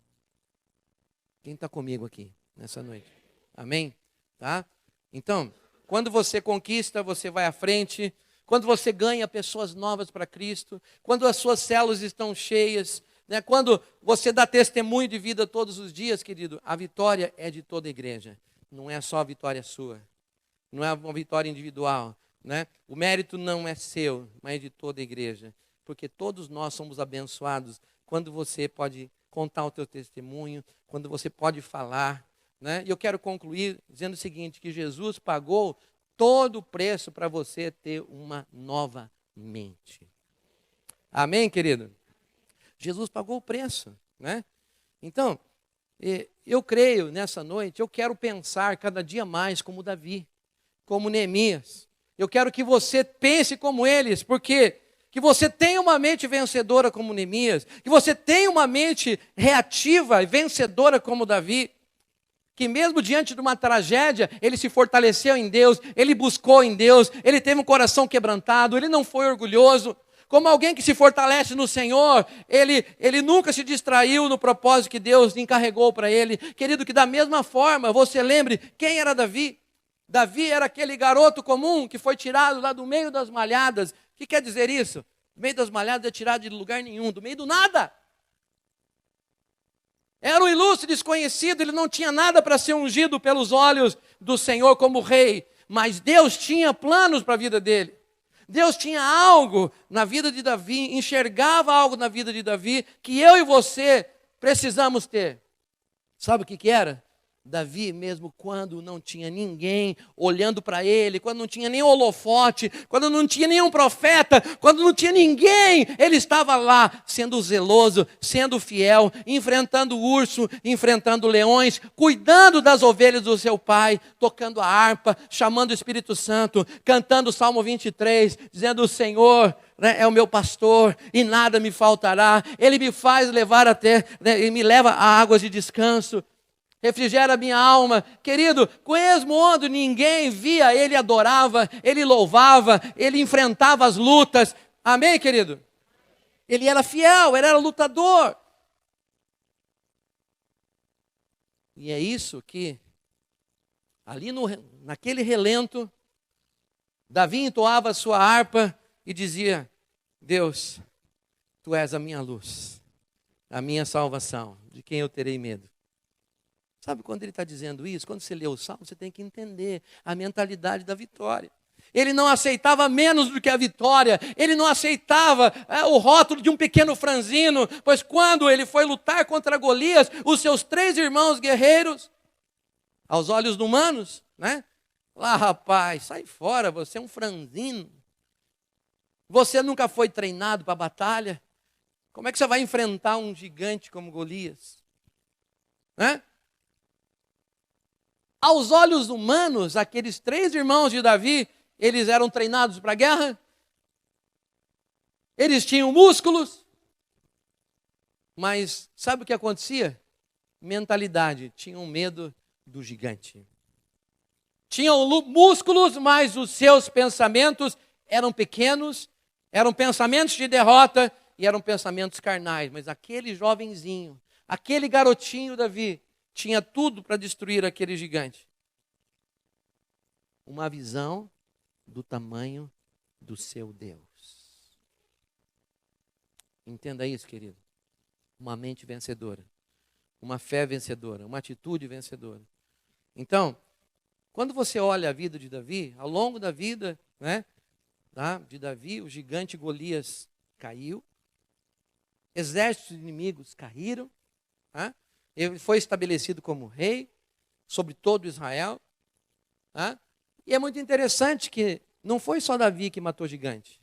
Quem está comigo aqui nessa noite? Amém? Tá? Então, quando você conquista, você vai à frente. Quando você ganha pessoas novas para Cristo. Quando as suas células estão cheias. Né? Quando você dá testemunho de vida todos os dias, querido, a vitória é de toda a igreja. Não é só a vitória sua. Não é uma vitória individual. Né? O mérito não é seu, mas de toda a igreja, porque todos nós somos abençoados quando você pode contar o teu testemunho, quando você pode falar. Né? E eu quero concluir dizendo o seguinte, que Jesus pagou todo o preço para você ter uma nova mente. Amém, querido? Jesus pagou o preço. Né? Então, eu creio nessa noite, eu quero pensar cada dia mais como Davi, como Neemias. Eu quero que você pense como eles, porque que você tenha uma mente vencedora como Neemias, que você tenha uma mente reativa e vencedora como Davi, que mesmo diante de uma tragédia, ele se fortaleceu em Deus, ele buscou em Deus, ele teve um coração quebrantado, ele não foi orgulhoso. Como alguém que se fortalece no Senhor, ele nunca se distraiu no propósito que Deus encarregou para ele. Querido, que da mesma forma, você lembre quem era Davi. Davi era aquele garoto comum que foi tirado lá do meio das malhadas. O que quer dizer isso? Do meio das malhadas é tirado de lugar nenhum, do meio do nada. Era um ilustre desconhecido, ele não tinha nada para ser ungido pelos olhos do Senhor como rei. Mas Deus tinha planos para a vida dele. Deus tinha algo na vida de Davi, enxergava algo na vida de Davi que eu e você precisamos ter. Sabe o que era? Davi, mesmo quando não tinha ninguém olhando para ele, quando não tinha nem holofote, quando não tinha nenhum profeta, quando não tinha ninguém, ele estava lá, sendo zeloso, sendo fiel, enfrentando o urso, enfrentando leões, cuidando das ovelhas do seu pai, tocando a harpa, chamando o Espírito Santo, cantando o Salmo 23, dizendo: o Senhor é o meu pastor e nada me faltará, ele me faz levar até, ele me leva a águas de descanso. refrigera a minha alma. Querido, com Esmondo ninguém via, ele adorava, ele louvava, ele enfrentava as lutas. Amém, querido? Ele era fiel, ele era lutador. E é isso que, ali naquele relento, Davi entoava a sua harpa e dizia: Deus, Tu és a minha luz, a minha salvação, de quem eu terei medo. Sabe quando ele está dizendo isso? Quando você lê o Salmo, você tem que entender a mentalidade da vitória. Ele não aceitava menos do que a vitória, ele não aceitava o rótulo de um pequeno franzino, pois quando ele foi lutar contra Golias, os seus 3 irmãos guerreiros, aos olhos humanos, né? Lá, rapaz, sai fora, você é um franzino. Você nunca foi treinado para a batalha. Como é que você vai enfrentar um gigante como Golias? Né? Aos olhos humanos, aqueles 3 irmãos de Davi, eles eram treinados para a guerra. Eles tinham músculos. Mas sabe o que acontecia? Mentalidade, tinham medo do gigante. Tinham músculos, mas os seus pensamentos eram pequenos, eram pensamentos de derrota e eram pensamentos carnais. Mas aquele jovenzinho, aquele garotinho Davi, tinha tudo para destruir aquele gigante. Uma visão do tamanho do seu Deus. Entenda isso, querido. Uma mente vencedora, uma fé vencedora, uma atitude vencedora. Então, quando você olha a vida de Davi, ao longo da vida, né, de Davi, o gigante Golias caiu, exércitos inimigos caíram, né, ele foi estabelecido como rei sobre todo Israel. Né, e é muito interessante que não foi só Davi que matou gigante.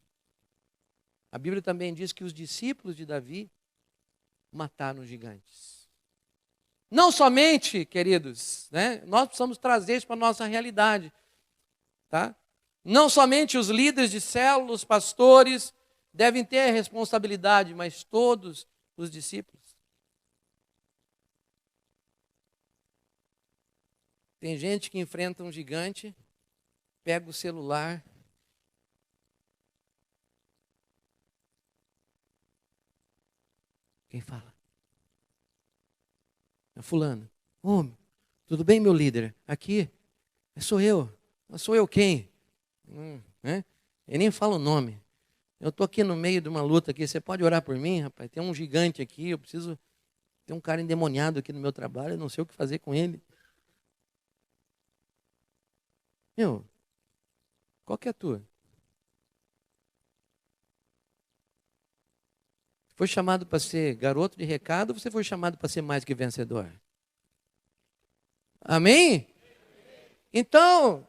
A Bíblia também diz que os discípulos de Davi mataram gigantes. Não somente, queridos, né, nós precisamos trazer isso para a nossa realidade. Tá? Não somente os líderes de células, os pastores, devem ter a responsabilidade, mas todos os discípulos. Tem gente que enfrenta um gigante, pega o celular, quem fala? É fulano. Tudo bem, meu líder? Aqui, sou eu. Mas sou eu quem? Né? Ele nem fala o nome. Eu estou aqui no meio de uma luta aqui. Você pode orar por mim, rapaz? Tem um gigante aqui, eu preciso... Tem um cara endemoniado aqui no meu trabalho, eu não sei o que fazer com ele. Meu, qual que é a tua? Foi chamado para ser garoto de recado ou você foi chamado para ser mais que vencedor? Amém? Então,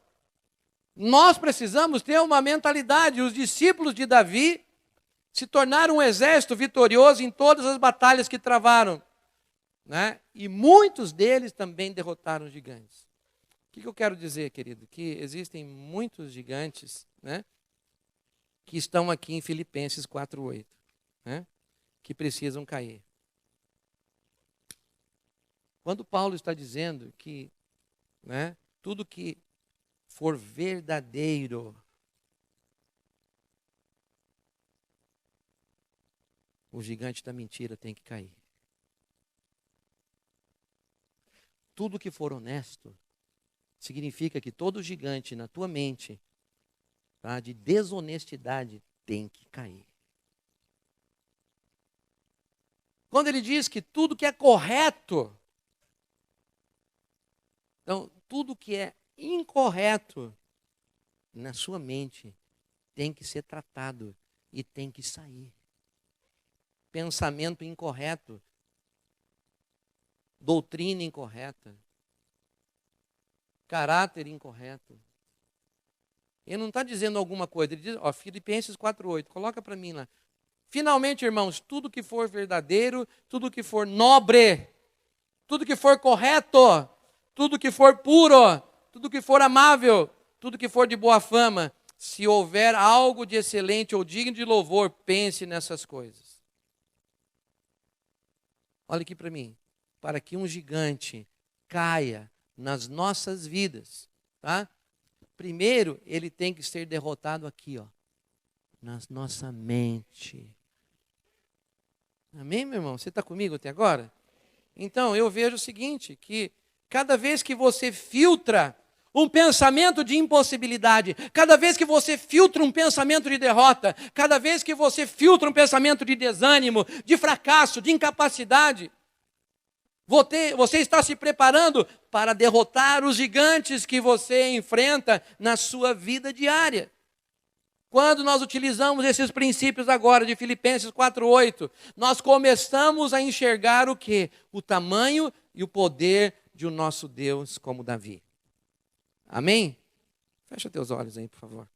nós precisamos ter uma mentalidade. Os discípulos de Davi se tornaram um exército vitorioso em todas as batalhas que travaram. Né? E muitos deles também derrotaram gigantes. O que eu quero dizer, querido? Que existem muitos gigantes, né, que estão aqui em Filipenses 4:8. Né? Que precisam cair. Quando Paulo está dizendo que, né, tudo que for verdadeiro, o gigante da mentira tem que cair. Tudo que for honesto, significa que todo gigante na tua mente, tá, de desonestidade tem que cair. Quando ele diz que tudo que é correto, então tudo que é incorreto na sua mente tem que ser tratado e tem que sair. Pensamento incorreto, doutrina incorreta, caráter incorreto. Ele não está dizendo alguma coisa, ele diz, Filipenses 4:8, coloca para mim lá. Finalmente, irmãos, tudo que for verdadeiro, tudo que for nobre, tudo que for correto, tudo que for puro, tudo que for amável, tudo que for de boa fama, se houver algo de excelente ou digno de louvor, pense nessas coisas. Olha aqui para mim. Para que um gigante caia nas nossas vidas, tá? Primeiro, ele tem que ser derrotado aqui, ó, na nossa mente. Amém, meu irmão? Você está comigo até agora? Então, eu vejo o seguinte, que cada vez que você filtra um pensamento de impossibilidade, cada vez que você filtra um pensamento de derrota, cada vez que você filtra um pensamento de desânimo, de fracasso, de incapacidade, você está se preparando para derrotar os gigantes que você enfrenta na sua vida diária. Quando nós utilizamos esses princípios agora de Filipenses 4:8, nós começamos a enxergar o quê? O tamanho e o poder de o nosso Deus como Davi. Amém? Fecha teus olhos aí, por favor.